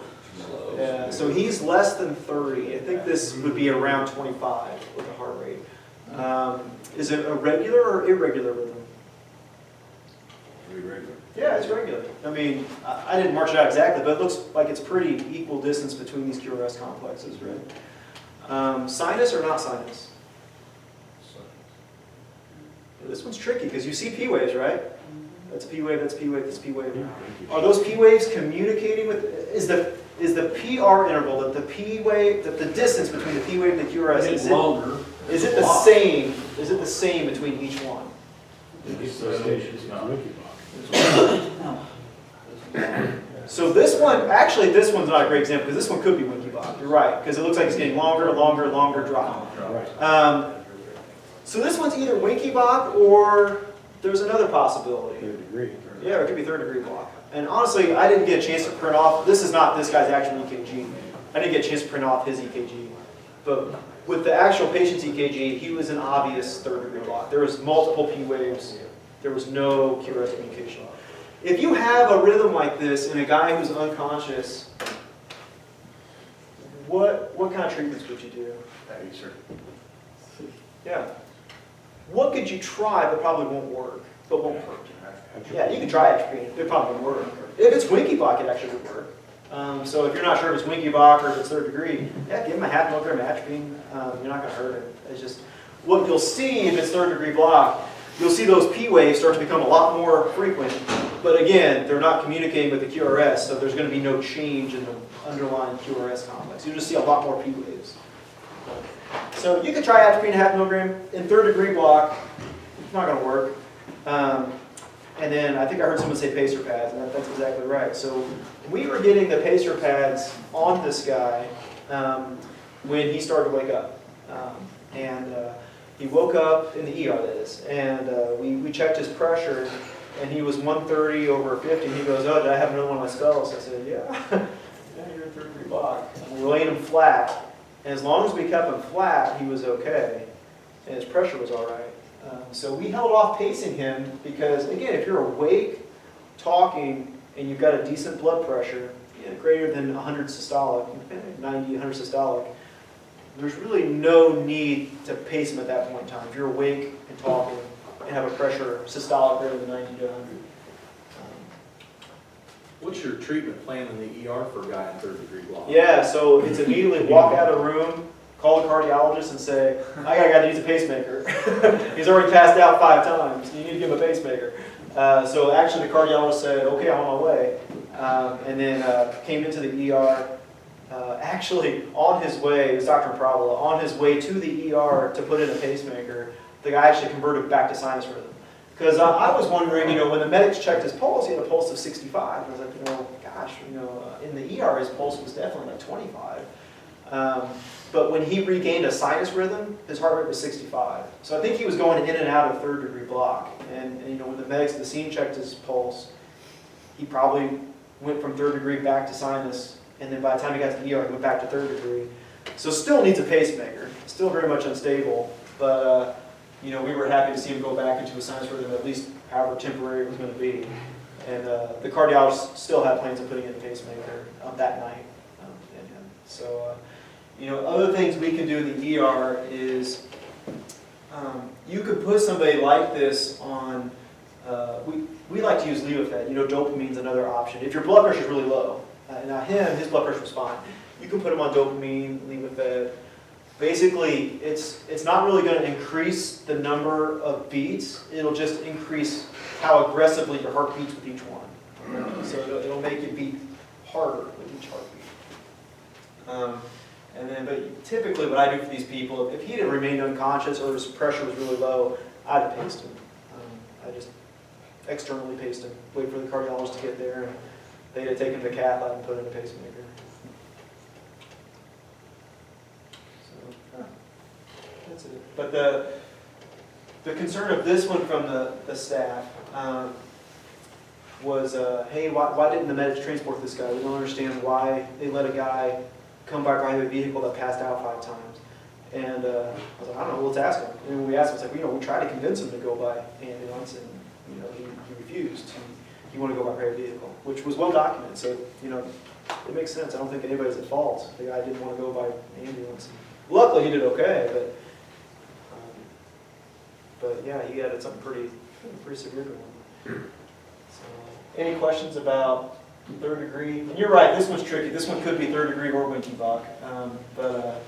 Yeah. So he's less than 30. I think this would be around 25 with a heart rate. Is it a regular or irregular rhythm? Regular. Yeah, it's regular. I mean, I didn't mark it out exactly, but it looks like it's pretty equal distance between these QRS complexes, right? Sinus or not sinus? This one's tricky because you see P waves, right? That's P wave, that's P wave, that's P wave. Are those P waves communicating with, is the PR interval, that the P wave, that the distance between the P wave and the QRS, is it the same? Is it the same between each one? So this one, actually this one's not a great example because this one could be Winky Bob. You're right, because it looks like it's getting longer, longer, longer drop. So this one's either Winky Bob or there's another possibility. 3rd degree. Yeah, it could be 3rd degree block. And honestly, I didn't get a chance to print off, this is not this guy's actual EKG. I didn't get a chance to print off his EKG. But with the actual patient's EKG, he was an obvious 3rd degree block. There was multiple P waves. There was no QRS communication. If you have a rhythm like this in a guy who's unconscious, what kind of treatments would you do? Yeah. What could you try but probably won't work, but won't hurt? Yeah, you can try atropine. It probably won't work. If it's Winky Bach, it actually would work. So if you're not sure if it's Winky Bach or if it's 3rd degree, yeah, give him a half milligram atropine. You're not going to hurt him. It's just what you'll see if it's 3rd degree block. You'll see those P waves start to become a lot more frequent. But again, they're not communicating with the QRS, so there's going to be no change in the underlying QRS complex. You'll just see a lot more P waves. So you could try atropine a half milligram in 3rd degree block. It's not going to work. And then I think I heard someone say pacer pads, and that's exactly right. So we were getting the pacer pads on this guy when he started to wake up. He woke up in the ER, that is, and we checked his pressure, and he was 130 over 50, and he goes, oh, did I have another one of my spells? I said, yeah, yeah, you're in 3rd degree block. And we're laying him flat, and as long as we kept him flat, he was okay, and his pressure was all right. So we held off pacing him because, again, if you're awake, talking, and you've got a decent blood pressure, greater than 100 systolic, 90, 100 systolic, there's really no need to pace him at that point in time. If you're awake and talking and have a pressure systolic greater than 90 to 100. What's your treatment plan in the ER for a guy in third-degree block? Yeah, so it's immediately walk out of the room, call the cardiologist and say, I got a guy that needs a pacemaker. He's already passed out 5 times. You need to give him a pacemaker. So actually the cardiologist said, okay, I'm on my way. And then came into the ER. Actually, on his way, it was Dr. Impravola, on his way to the ER to put in a pacemaker, the guy actually converted back to sinus rhythm. Because I was wondering, when the medics checked his pulse, he had a pulse of 65. And I was like, gosh, in the ER, his pulse was definitely like 25. But when he regained a sinus rhythm, his heart rate was 65. So I think he was going in and out of third-degree block. And when the medics at the scene checked his pulse, he probably went from third degree back to sinus. And then by the time he got to the ER, he went back to third degree. So still needs a pacemaker. Still very much unstable. But, we were happy to see him go back into a sinus rhythm, at least however temporary it was going to be. And the cardiologist still had plans of putting in a pacemaker that night in him. So, other things we can do in the ER is you could put somebody like this on, we like to use Levophed. Dopamine's another option. If your blood pressure is really low, now his blood pressure was fine. You can put him on dopamine, Levophed. Basically, it's not really going to increase the number of beats. It'll just increase how aggressively your heart beats with each one. So it'll make it beat harder with each heartbeat. But typically what I do for these people, if he had remained unconscious or his pressure was really low, I'd have paced him. I just externally paced him, wait for the cardiologist to get there, and they'd have taken him to cath lab and put in a pacemaker. That's it. But the concern of this one from the staff was, hey, why didn't the medics transport this guy? We don't understand why they let a guy come by private vehicle that passed out 5 times. And I was like, I don't know, let's ask him. And when we asked him, it's like, we tried to convince him to go by ambulance, and he refused. He wanted to go by private vehicle, which was well documented. So it makes sense. I don't think anybody's at fault. The guy didn't want to go by ambulance. Luckily, he did okay, but yeah, he had something pretty severe going on. So, any questions about third degree? And you're right, this one's tricky. This one could be third degree or winky block. But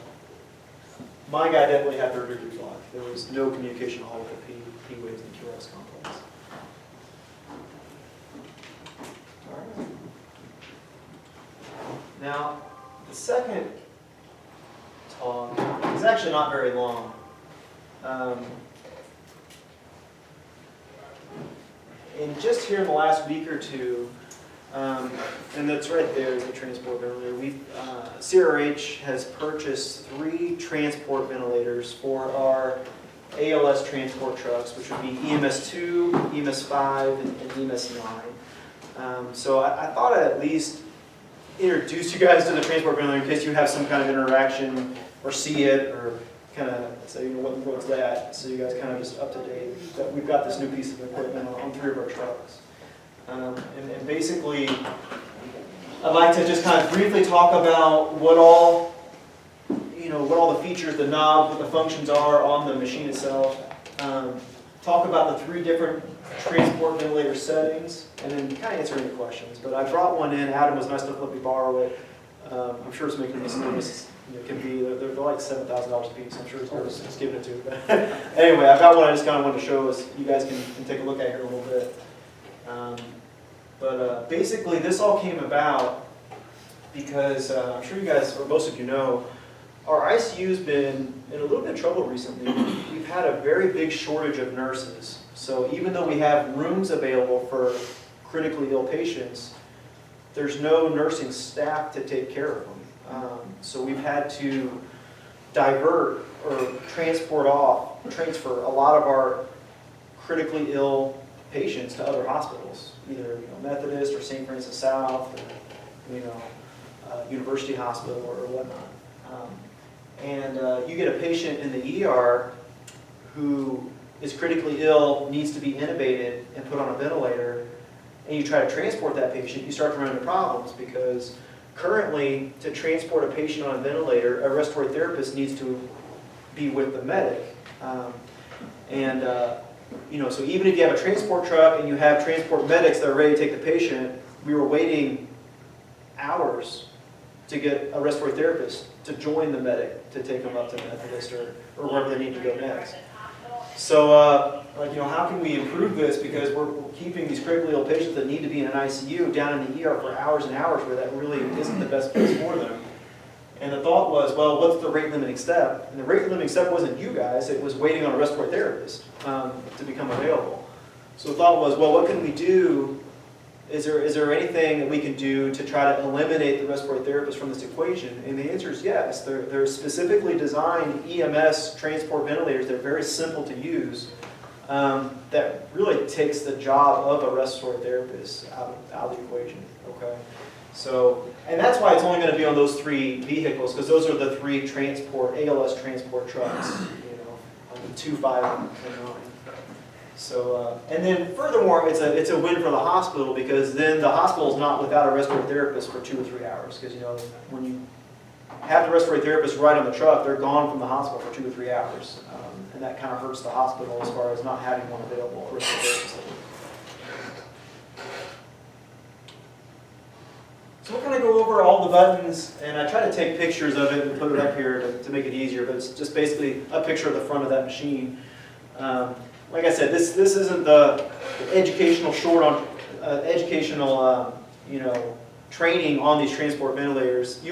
my guy definitely had third degree block. There was no communication at all with the P waves and QRS complex. All right. Now, the second talk is actually not very long. And just here in the last week or two, and that's right there is the transport ventilator. CRH has purchased 3 transport ventilators for our ALS transport trucks, which would be EMS2, EMS5, and EMS9. So I thought I'd at least introduce you guys to the transport ventilator in case you have some kind of interaction or see it or kind of say, what's that? So you guys kind of just up to date that we've got this new piece of equipment on 3 of our trucks. And basically, I'd like to just kind of briefly talk about what all the features, the knobs, what the functions are on the machine itself. Talk about the 3 different transport ventilator settings, and then kind of answer any questions. But I brought one in. Adam was nice enough to let me borrow it. I'm sure it's making this nervous. It can be, they're like $7,000 a piece. I'm sure it's nervous just giving it to you. But anyway, I've got one I just kind of wanted to show us. You guys can take a look at here in a little bit. But basically, this all came about because I'm sure you guys, or most of you know, our ICU's been in a little bit of trouble recently. We've had a very big shortage of nurses. So even though we have rooms available for critically ill patients, there's no nursing staff to take care of them. So we've had to divert or transfer a lot of our critically ill patients to other hospitals, either Methodist or St. Francis South, or University Hospital or whatnot. And you get a patient in the ER who is critically ill, needs to be intubated and put on a ventilator, and you try to transport that patient, you start to run into problems because currently, to transport a patient on a ventilator, a respiratory therapist needs to be with the medic. So even if you have a transport truck and you have transport medics that are ready to take the patient, we were waiting hours to get a respiratory therapist to join the medic to take them up to Methodist or wherever they need to go next. So, how can we improve this? Because we're keeping these critically ill patients that need to be in an ICU down in the ER for hours and hours where that really isn't the best place for them. And the thought was, well, what's the rate limiting step? And the rate limiting step wasn't you guys, it was waiting on a respiratory therapist to become available. So the thought was, well, what can we do? Is there anything that we can do to try to eliminate the respiratory therapist from this equation? And the answer is yes. They're specifically designed EMS transport ventilators. They're very simple to use. That really takes the job of a respiratory therapist out of the equation. Okay. So, and that's why it's only going to be on those 3 vehicles, because those are the 3 ALS transport trucks, the 2, 5, and 9. So, and then furthermore, it's a win for the hospital, because then the hospital is not without a respiratory therapist for 2 or 3 hours, because when you have the respiratory therapist right on the truck, they're gone from the hospital for 2 or 3 hours, and that kind of hurts the hospital as far as not having one available, a respiratory therapist. So we'll kind of go over all the buttons, and I try to take pictures of it and put it up here to make it easier, but it's just basically a picture of the front of that machine. Like I said, this isn't the educational training on these transport ventilators.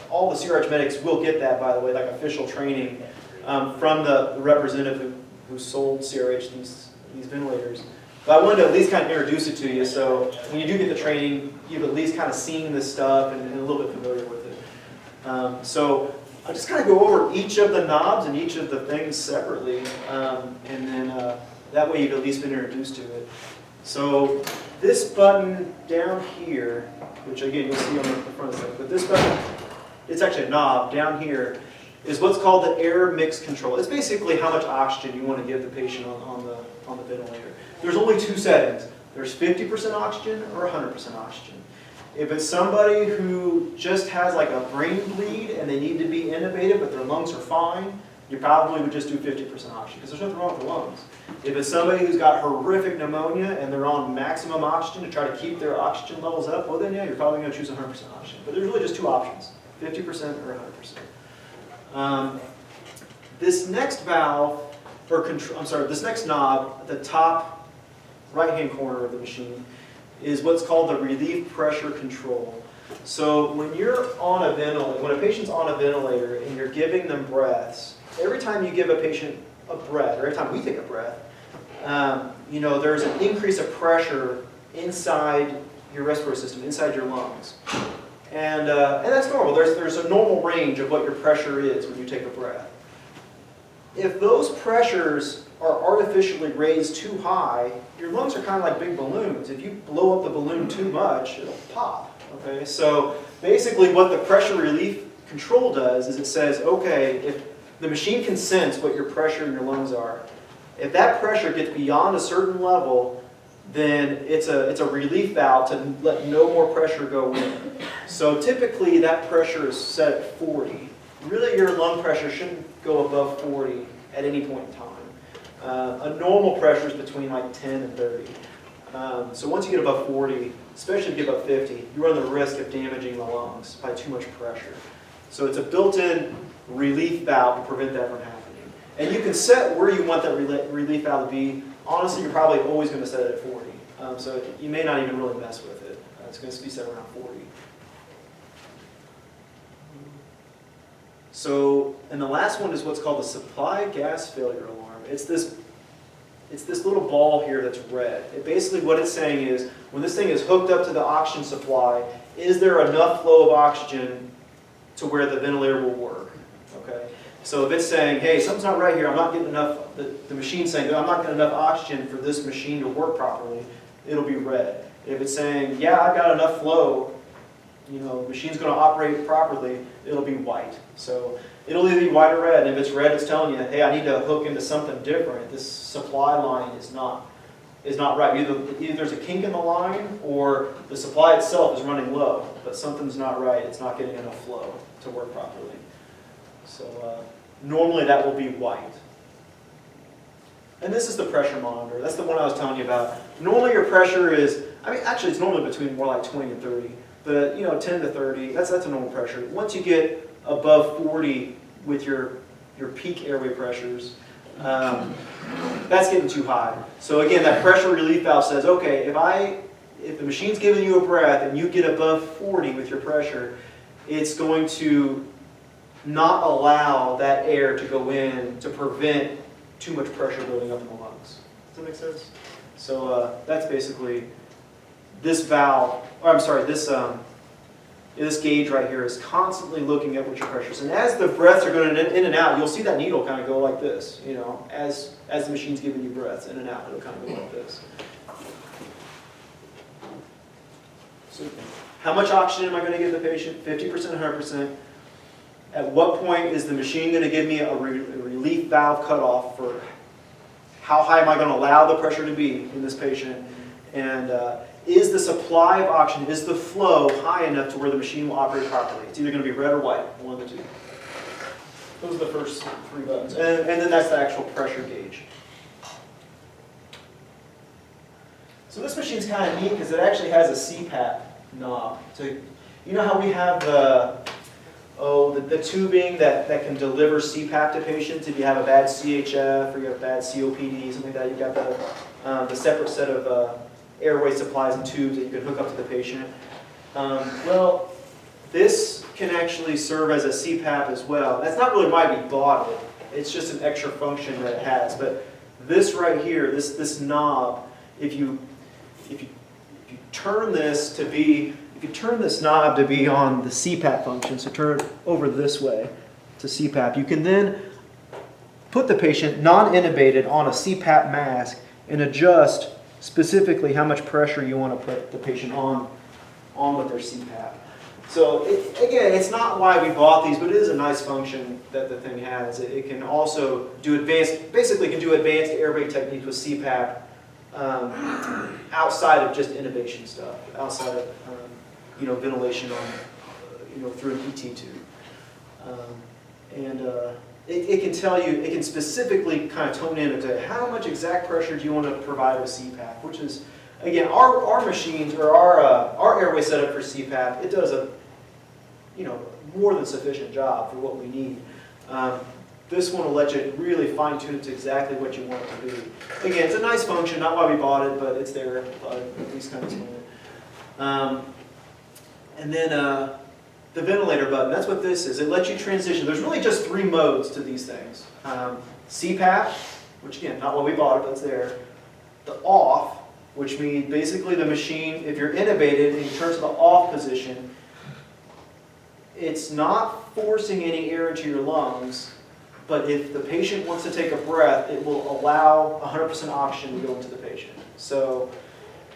All the CRH medics will get that, by the way, like official training from the representative who sold CRH these ventilators. But I wanted to at least kind of introduce it to you, so when you do get the training, you've at least kind of seen this stuff and a little bit familiar with it. So I'll just kind of go over each of the knobs and each of the things separately, and then that way you've at least been introduced to it. So this button down here, which again you'll see on the front of the thing, but this button, it's actually a knob down here, is what's called the air mix control. It's basically how much oxygen you want to give the patient on the ventilator. There's only 2 settings. There's 50% oxygen or 100% oxygen. If it's somebody who just has like a brain bleed and they need to be intubated but their lungs are fine, you probably would just do 50% oxygen because there's nothing wrong with the lungs. If it's somebody who's got horrific pneumonia and they're on maximum oxygen to try to keep their oxygen levels up, well then yeah, you're probably going to choose 100% oxygen. But there's really just 2 options, 50% or 100%. This next valve, this next knob at the top right-hand corner of the machine is what's called the relief pressure control. So when you're on a ventilator, when a patient's on a ventilator and you're giving them breaths, every time you give a patient a breath, or every time we take a breath, there's an increase of pressure inside your respiratory system, inside your lungs. And that's normal. There's a normal range of what your pressure is when you take a breath. If those pressures are artificially raised too high, your lungs are kind of like big balloons. If you blow up the balloon too much, it'll pop. Okay, so basically what the pressure relief control does is it says, okay, if the machine can sense what your pressure in your lungs are, if that pressure gets beyond a certain level, then it's a relief valve to let no more pressure go in. So typically that pressure is set at 40. Really your lung pressure shouldn't go above 40 at any point in time. A normal pressure is between like 10 and 30. So once you get above 40, especially if you get above 50, you run the risk of damaging the lungs by too much pressure. So it's a built-in relief valve to prevent that from happening. And you can set where you want that relief valve to be. Honestly, you're probably always going to set it at 40. So you may not even really mess with it. It's going to be set around 40. So, and the last one is what's called the supply gas failure alarm. It's this little ball here that's red. Basically what it's saying is, when this thing is hooked up to the oxygen supply, is there enough flow of oxygen to where the ventilator will work? Okay. So if it's saying, hey, something's not right here, I'm not getting enough, the machine's saying, I'm not getting enough oxygen for this machine to work properly, it'll be red. If it's saying, yeah, I've got enough flow, the machine's going to operate properly, it'll be white. So it'll either be white or red. And if it's red, it's telling you, hey, I need to hook into something different. This supply line is not is not right. Either there's a kink in the line or the supply itself is running low, but something's not right. It's not getting enough flow to work properly. So normally that will be white. And this is the pressure monitor. That's the one I was telling you about. Normally your pressure is, I mean, actually it's normally between more like 20 and 30, but 10 to 30, that's a normal pressure. Once you get above 40 with your peak airway pressures, that's getting too high. So again, that pressure relief valve says, okay, if the machine's giving you a breath and you get above 40 with your pressure, it's going to not allow that air to go in to prevent too much pressure building up in the lungs. Does that make sense? So that's basically this valve, or I'm sorry, this gauge right here is constantly looking at what your pressure is. And as the breaths are going in and out, you'll see that needle kind of go like this, as the machine's giving you breaths in and out, it'll kind of go like this. So how much oxygen am I going to give the patient? 50%, 100%. At what point is the machine going to give me a relief valve cutoff for how high am I going to allow the pressure to be in this patient? And is the supply of oxygen, is the flow high enough to where the machine will operate properly? It's either going to be red or white, one of the two. Those are the first three buttons. And then that's the actual pressure gauge. So this machine's kind of neat because it actually has a CPAP knob. So you know how we have the tubing that can deliver CPAP to patients if you have a bad CHF or you have bad COPD, something like that. You've got the separate set of airway supplies and tubes that you can hook up to the patient. Well, this can actually serve as a CPAP as well. That's not really why we bought it. It's just an extra function that it has. But this right here, this knob, if you turn this to be, if you turn this knob to be on the CPAP function, so turn it over this way to CPAP, you can then put the patient non-intubated on a CPAP mask and adjust specifically how much pressure you want to put the patient on with their CPAP. So again, it's not why we bought these, but it is a nice function that the thing has. It can also do advanced airway techniques with CPAP outside of just intubation stuff, outside of ventilation on through an ET tube. It can tell you, it can specifically kind of tone in into how much exact pressure do you want to provide with CPAP, which is, again, our machines or our airway setup for CPAP, it does a more than sufficient job for what we need. This one will let you really fine tune it to exactly what you want it to be. Again, it's a nice function, not why we bought it, but it's there. At least kind of tune it. And then the ventilator button, that's what this is. It lets you transition. There's really just three modes to these things. CPAP, which again, not why we bought it, but it's there. The off, which means basically the machine, if you're intubated and you turn to the off position, it's not forcing any air into your lungs, but if the patient wants to take a breath, it will allow 100% oxygen to go into the patient. So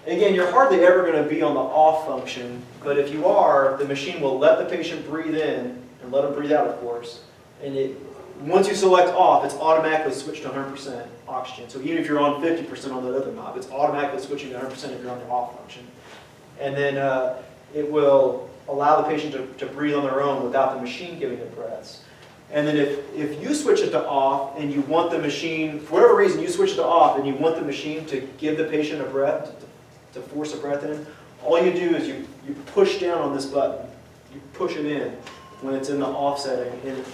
again, you're hardly ever going to be on the off function, but if you are, the machine will let the patient breathe in and let them breathe out, of course. And once you select off, it's automatically switched to 100% oxygen. So even if you're on 50% on the other knob, it's automatically switching to 100% if you're on the off function. And then it will allow the patient to breathe on their own without the machine giving them breaths. And then if you switch it to off and you want the machine, for whatever reason you switch it to off and you want the machine to give the patient a breath, to force a breath in, all you do is you push down on this button. You push it in when it's in the off setting. And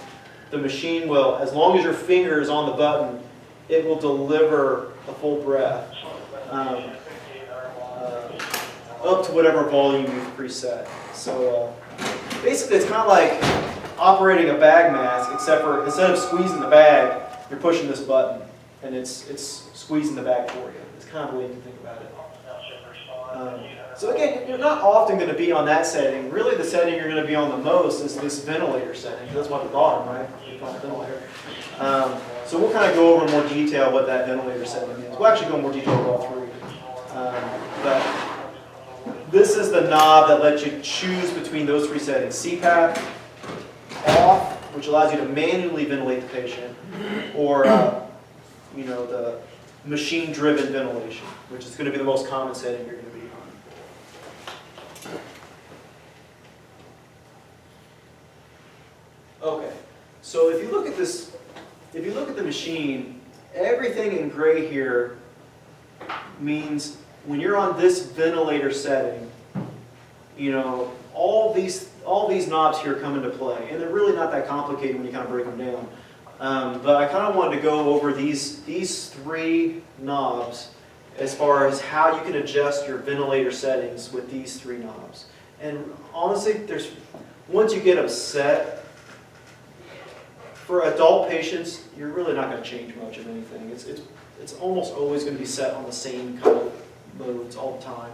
the machine will, as long as your finger is on the button, it will deliver a full breath up to whatever volume you've preset. So basically it's kind of like operating a bag mask, except for instead of squeezing the bag, you're pushing this button and it's squeezing the bag for you. It's kind of a way to think about it. So again, you're not often going to be on that setting. Really the setting you're going to be on the most is this ventilator setting. That's why we bought them, right? We bought the ventilator. So we'll kind of go over in more detail what that ventilator setting is. We'll actually go in more detail with all three. But this is the knob that lets you choose between those three settings. CPAP, off, which allows you to manually ventilate the patient, or the machine-driven ventilation, which is going to be the most common setting you're going to be on. Okay, so if you look at this, if you look at the machine, everything in gray here means when you're on this ventilator setting, you know, all these knobs here come into play, and they're really not that complicated when you kind of break them down. But I kind of wanted to go over these three knobs as far as how you can adjust your ventilator settings with these three knobs. And honestly, once you get them set, for adult patients, you're really not going to change much of anything. It's almost always going to be set on the same kind of modes all the time.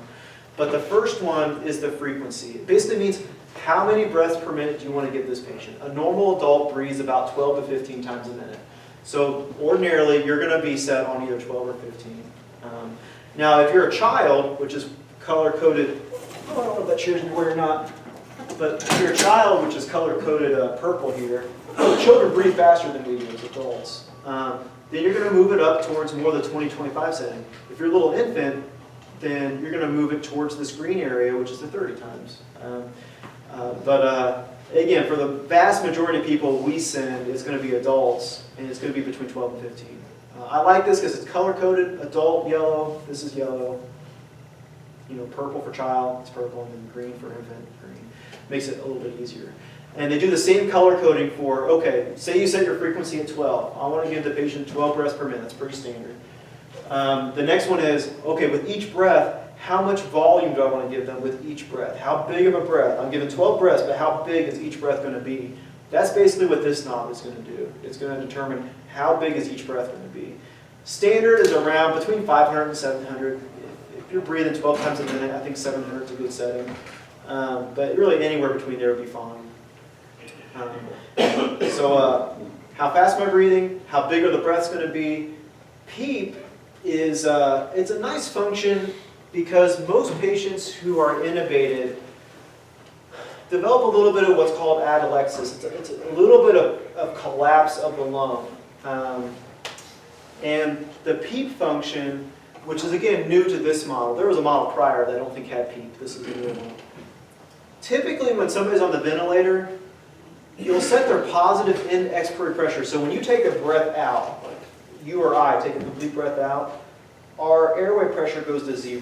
But the first one is the frequency. It basically means how many breaths per minute do you want to give this patient. A normal adult breathes about 12 to 15 times a minute. So ordinarily, you're going to be set on either 12 or 15. Now, if you're a child, which is color-coded, I don't know if that chair's in your way or not, but if you're a child, which is color-coded purple here, children breathe faster than we do as adults. Then you're going to move it up towards more the 20-25 setting. If you're a little infant, then you're going to move it towards this green area, which is the 30 times. Again, for the vast majority of people we send, it's going to be adults, and it's going to be between 12 and 15. I like this because it's color-coded, adult, yellow, this is yellow. You know, purple for child, it's purple, and then green for infant, green. Makes it a little bit easier. And they do the same color coding for, okay, say you set your frequency at 12. I want to give the patient 12 breaths per minute. That's pretty standard. The next one is, okay, with each breath, how much volume do I want to give them with each breath? How big of a breath? I'm giving 12 breaths, but how big is each breath going to be? That's basically what this knob is going to do. It's going to determine how big is each breath going to be. Standard is around between 500 and 700. If you're breathing 12 times a minute, I think 700 is a good setting. But really anywhere between there would be fine. How fast am I breathing? How big are the breaths going to be? PEEP is it's a nice function because most patients who are intubated develop a little bit of what's called atelectasis. It's a little bit of collapse of the lung. And the PEEP function, which is again new to this model, there was a model prior that I don't think had PEEP. This is a new one. Typically when somebody's on the ventilator, you'll set their positive end expiratory pressure. So when you take a breath out, like you or I take a complete breath out, our airway pressure goes to 0,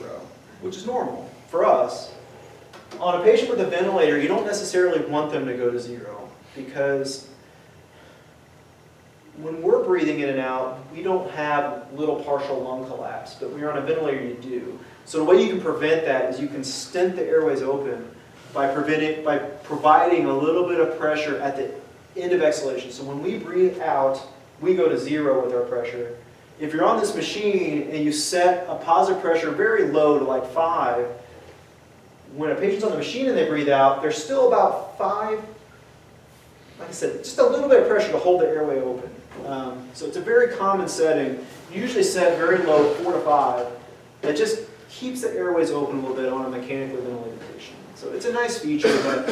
which is normal for us. On a patient with a ventilator, you don't necessarily want them to go to 0 because when we're breathing in and out, we don't have little partial lung collapse, but when you're on a ventilator, you do. So the way you can prevent that is you can stent the airways open by providing a little bit of pressure at the end of exhalation. So when we breathe out, we go to 0 with our pressure. If you're on this machine and you set a positive pressure very low to like 5, when a patient's on the machine and they breathe out, there's still about 5, like I said, just a little bit of pressure to hold the airway open. So it's a very common setting, usually set very low, 4 to 5, that just keeps the airways open a little bit on a mechanically ventilated patient. So it's a nice feature, but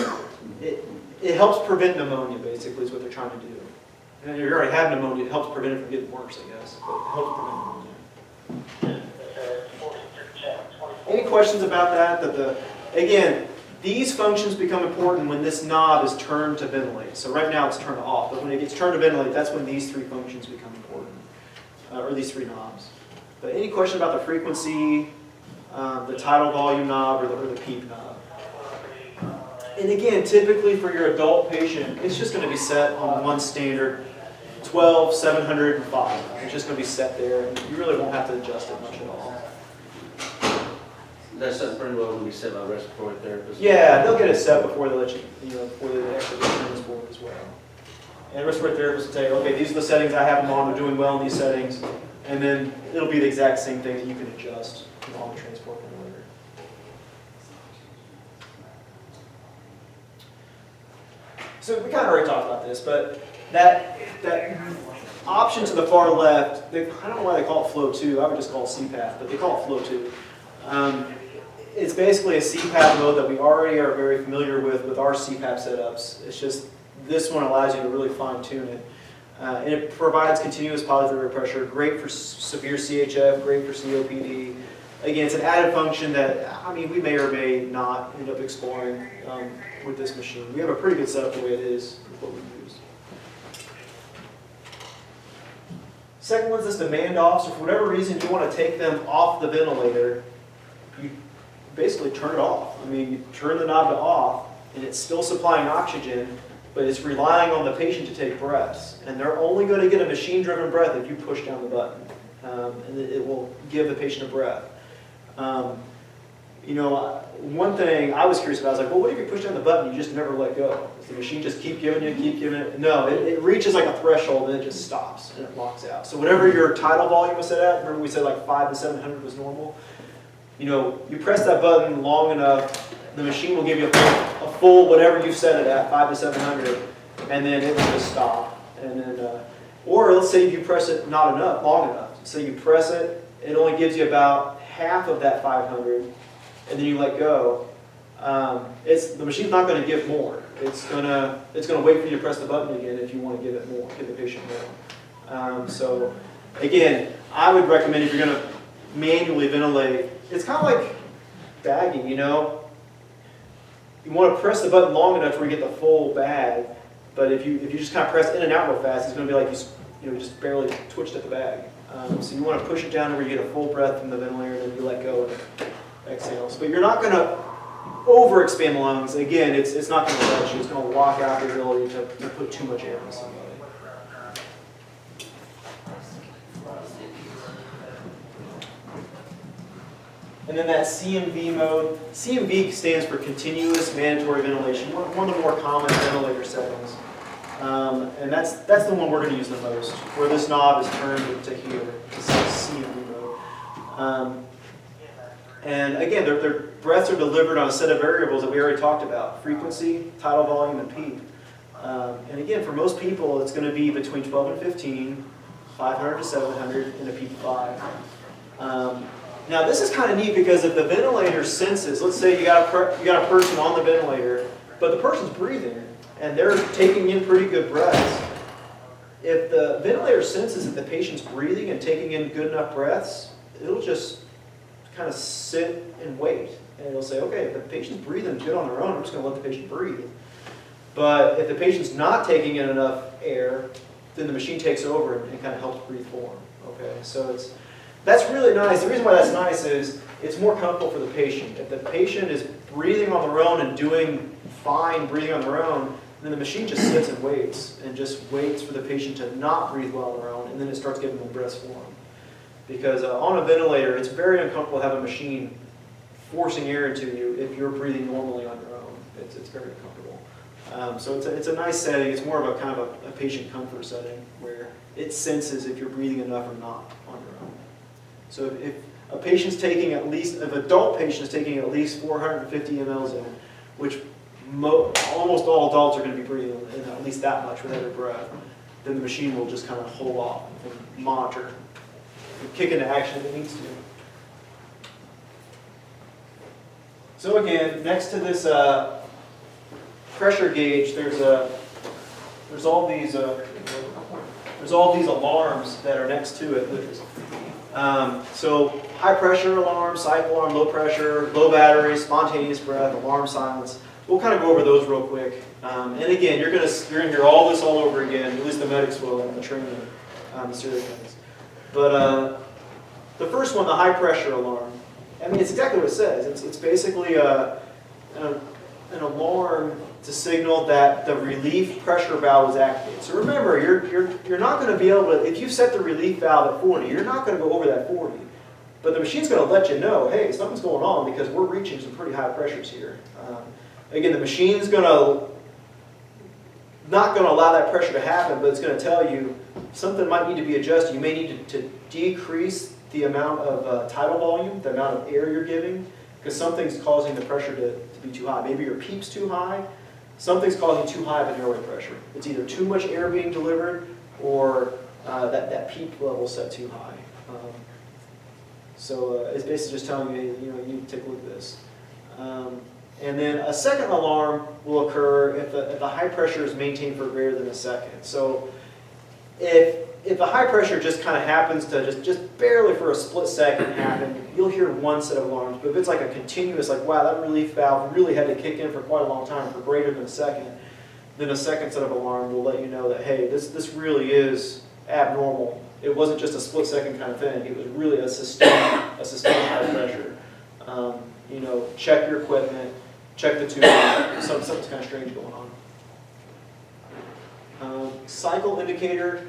it helps prevent pneumonia, basically, is what they're trying to do. And if you already have pneumonia, it helps prevent it from getting worse, I guess. But it helps prevent pneumonia. Any questions about that? Again, these functions become important when this knob is turned to ventilate. So right now it's turned off, but when it gets turned to ventilate, that's when these three functions become important, or these three knobs. But any question about the frequency, the tidal volume knob, or the PEEP knob? And again, typically for your adult patient, it's just going to be set on one standard, 12, 700, and 5. It's just going to be set there, and you really won't have to adjust it much at all. That's set pretty well when we set by respiratory therapists. Yeah, they'll get it set before they let you, before they actually get on this board as well. And respiratory therapists will say, okay, these are the settings I have them on, they're doing well in these settings, and then it'll be the exact same thing that you can adjust on the transport ventilator. So we kind of already talked about this, but that option to the far left, I don't know why they call it Flow 2, I would just call it CPAP, but they call it Flow 2. It's basically a CPAP mode that we already are very familiar with our CPAP setups. It's just this one allows you to really fine tune it. And it provides continuous positive air pressure, great for severe CHF, great for COPD. Again, it's an added function that, I mean, we may or may not end up exploring with this machine. We have a pretty good setup the way it is with what we use. Second one's this demand off. So for whatever reason you want to take them off the ventilator, you basically turn it off. I mean, you turn the knob to off, and it's still supplying oxygen, but it's relying on the patient to take breaths. And they're only going to get a machine-driven breath if you push down the button. And it will give the patient a breath. You know, one thing I was curious about, I was like, well, what if you push down the button and you just never let go? Does the machine just keep giving it? No, it reaches like a threshold and it just stops and it locks out. So whatever your tidal volume was set at, remember we said like 500 to 700 was normal? You know, you press that button long enough, the machine will give you a full whatever you've set it at, 500 to 700, and then it will just stop. And then, or let's say you press it not enough, long enough. So you press it, it only gives you about half of that 500, and then you let go. The machine's not going to give more. It's going to wait for you to press the button again if you want to give it more, give the patient more. So again, I would recommend if you're going to manually ventilate, it's kind of like bagging, you know. You want to press the button long enough where you get the full bag, but if you just kind of press in and out real fast, it's going to be like you just barely twitched at the bag. So you want to push it down where you get a full breath from the ventilator, and then you let go and exhales. But you're not going to over-expand the lungs. Again, it's not going to let you. It's going to lock out your ability to put too much air into somebody. And then that CMV mode. CMV stands for continuous mandatory ventilation, one of the more common ventilator settings. And that's the one we're going to use the most, where this knob is turned to here, to CMV mode. And again, their breaths are delivered on a set of variables that we already talked about: frequency, tidal volume, and PEEP. And again, for most people, it's going to be between 12 and 15, 500 to 700, and a PEEP 5. Now this is kind of neat because if the ventilator senses, let's say you got a person on the ventilator, but the person's breathing and they're taking in pretty good breaths. If the ventilator senses that the patient's breathing and taking in good enough breaths, it'll just kind of sit and wait. And it'll say, okay, if the patient's breathing good on their own, I'm just going to let the patient breathe. But if the patient's not taking in enough air, then the machine takes over and kind of helps breathe for them. Okay, so that's really nice. The reason why that's nice is it's more comfortable for the patient. If the patient is breathing on their own and doing fine breathing on their own, then the machine just sits and just waits for the patient to not breathe well on their own, and then it starts giving them breaths for them. Because on a ventilator, it's very uncomfortable to have a machine forcing air into you if you're breathing normally on your own. It's very uncomfortable. So it's a nice setting. It's more of a kind of a patient comfort setting where it senses if you're breathing enough or not on your own. So if a patient's taking if an adult patient is taking at least 450 mLs in, which almost all adults are going to be breathing in at least that much with every breath, then the machine will just kind of hold off and monitor and kick into action if it needs to. So again, next to this pressure gauge, there's all these alarms that are next to it. So high pressure alarm, cycle alarm, low pressure, low battery, spontaneous breath, alarm silence. We'll kind of go over those real quick. And again, you're gonna hear all this all over again. At least the medics will in the training, the serious things. But the first one, the high pressure alarm. I mean, it's exactly what it says. It's basically an alarm to signal that the relief pressure valve is activated. So remember, you're not going to be able to, if you set the relief valve at 40, you're not going to go over that 40. But the machine's going to let you know, hey, something's going on because we're reaching some pretty high pressures here. Again, the machine's not going to allow that pressure to happen, but it's going to tell you something might need to be adjusted. You may need to decrease the amount of tidal volume, the amount of air you're giving, because something's causing the pressure to be too high. Maybe your PEEP's too high. Something's causing too high of an airway pressure. It's either too much air being delivered or that PEEP level set too high. So it's basically just telling you, you need to take a look at this. And then a second alarm will occur if the high pressure is maintained for greater than a second. So if the high pressure just kind of happens to just barely for a split second happen, you'll hear one set of alarms. But if it's like a continuous, like, wow, that relief valve really had to kick in for quite a long time, for greater than a second, then a second set of alarm will let you know that, hey, this really is abnormal. It wasn't just a split second kind of thing. It was really a sustained high pressure. You know, check your equipment, check the tube, something's kind of strange going on. Cycle indicator,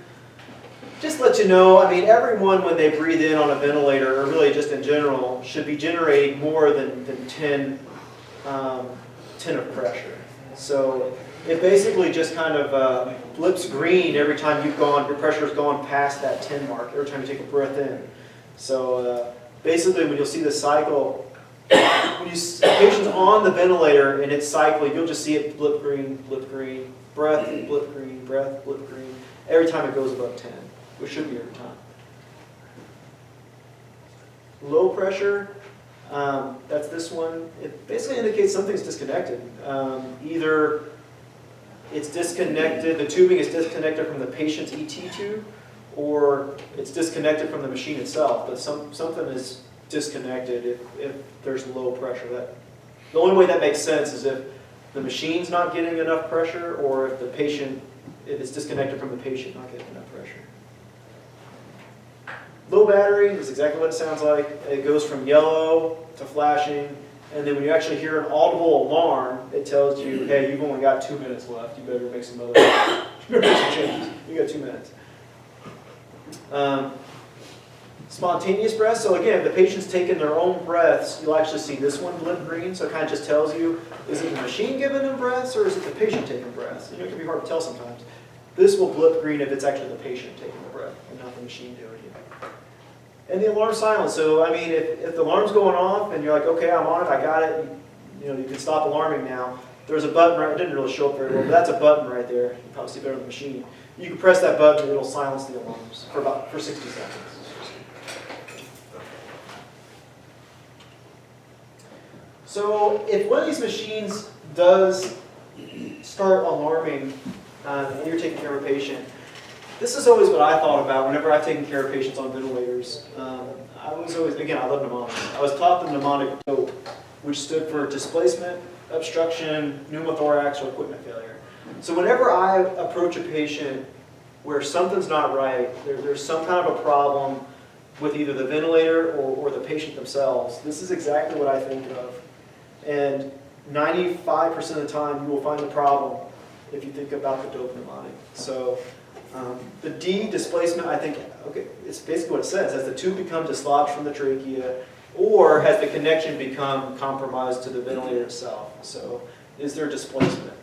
just let you know, I mean, everyone when they breathe in on a ventilator, or really just in general, should be generating more than 10 of pressure. So it basically just kind of flips green every time your pressure's gone past that 10 mark, every time you take a breath in. So basically when you'll see the cycle, when the patient's on the ventilator and it's cycling, you'll just see it blip green, breath, blip green, breath, blip green, every time it goes above 10, which should be every time. Low pressure, that's this one. It basically indicates something's disconnected. Either it's disconnected, the tubing is disconnected from the patient's ET tube, or it's disconnected from the machine itself, but something is disconnected if there's low pressure. The only way that makes sense is if the machine's not getting enough pressure, or if it's disconnected from the patient not getting enough pressure. Low battery is exactly what it sounds like. It goes from yellow to flashing, and then when you actually hear an audible alarm, it tells you, hey, you've only got 2 minutes left. You better make some changes. You got 2 minutes. Spontaneous breaths. So again, if the patient's taking their own breaths, you'll actually see this one blip green. So it kind of just tells you, is it the machine giving them breaths, or is it the patient taking breaths? You know, it can be hard to tell sometimes. This will blip green if it's actually the patient taking the breath and not the machine doing it. And the alarm silence. So I mean, if the alarm's going off and you're like, okay, I'm on it, I got it. You can stop alarming now. There's a button right. It didn't really show up very well, but that's a button right there. You can probably see better on the machine. You can press that button and it'll silence the alarms for 60 seconds. So if one of these machines does start alarming and you're taking care of a patient, this is always what I thought about whenever I've taken care of patients on ventilators. I was always, again, I love mnemonics. I was taught the mnemonic DOPE, which stood for displacement, obstruction, pneumothorax, or equipment failure. So whenever I approach a patient where something's not right, there's some kind of a problem with either the ventilator or the patient themselves, this is exactly what I think of. And 95% of the time, you will find the problem if you think about the DOPE mnemonic. So the D, displacement, I think, okay, it's basically what it says. Has the tube become dislodged from the trachea, or has the connection become compromised to the ventilator itself? So is there displacement?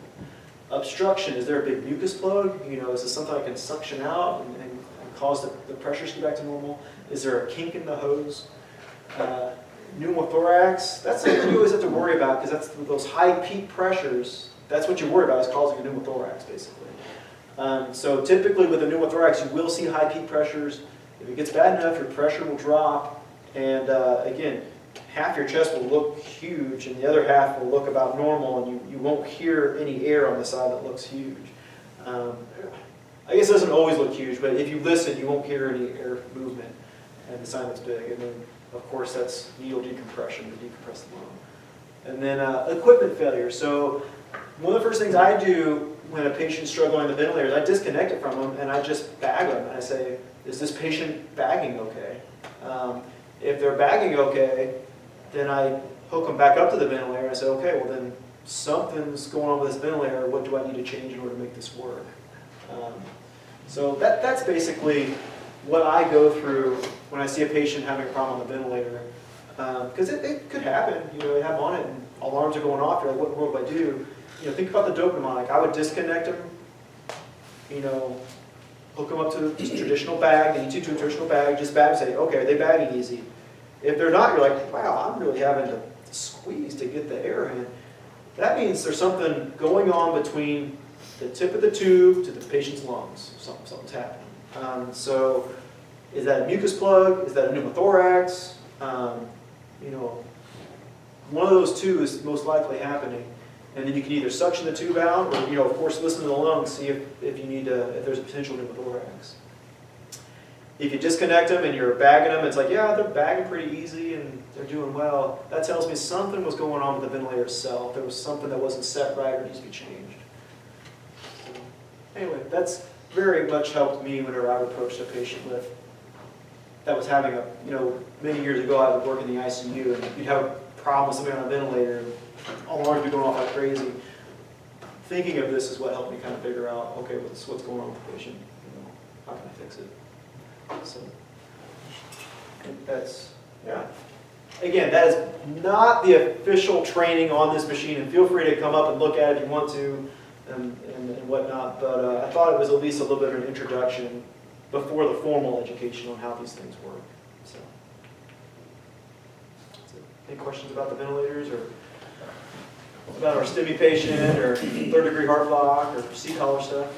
Obstruction, is there a big mucus plug? Is this something I can suction out and cause the pressures to get back to normal? Is there a kink in the hose? Pneumothorax, that's something you always have to worry about, because that's those high peak pressures, that's what you worry about, is causing a pneumothorax, basically. So typically with a pneumothorax, you will see high peak pressures. If it gets bad enough, your pressure will drop, and again, half your chest will look huge, and the other half will look about normal, and you won't hear any air on the side that looks huge. I guess it doesn't always look huge, but if you listen, you won't hear any air movement, and the side looks big. And then, of course, that's needle decompression to decompress the lung. And then equipment failure. So one of the first things I do when a patient's struggling on the ventilator is I disconnect it from them and I just bag them. And I say, is this patient bagging okay? If they're bagging okay, then I hook them back up to the ventilator and I say, okay, well then something's going on with this ventilator. What do I need to change in order to make this work? So that's basically what I go through when I see a patient having a problem on the ventilator. Because it could happen. You have them on it and alarms are going off. You're like, what in the world do I do? Think about the DOPE mnemonic. I would disconnect them, hook them up to just traditional bag, the ET to a traditional bag, just bag and say, okay, are they bagging easy? If they're not, you're like, wow, I'm really having to squeeze to get the air in. That means there's something going on between the tip of the tube to the patient's lungs. Something's happening. So is that a mucus plug? Is that a pneumothorax? One of those two is most likely happening. And then you can either suction the tube out, or, of course, listen to the lungs, see if you need to, if there's a potential pneumothorax. If you disconnect them and you're bagging them, it's like, yeah, they're bagging pretty easy and they're doing well. That tells me something was going on with the ventilator itself. There was something that wasn't set right or needs to be changed. So, anyway, that's very much helped me whenever I would approach a patient with that was having a, many years ago I would work in the ICU and you'd have a problem with somebody on a ventilator and alarms would be going off like crazy. Thinking of this is what helped me kind of figure out, okay, what's going on with the patient? How can I fix it? So, I think that's, yeah. Again, that is not the official training on this machine, and feel free to come up and look at it if you want to, and whatnot, but I thought it was at least a little bit of an introduction before the formal education on how these things work. So, any questions about the ventilators, or about our STEMI patient, or third-degree heart block, or C-collar stuff?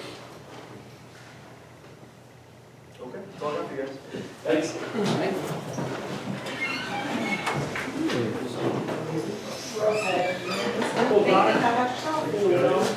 Okay, that's all I got for you guys. Thanks. Okay. Thank you. How much?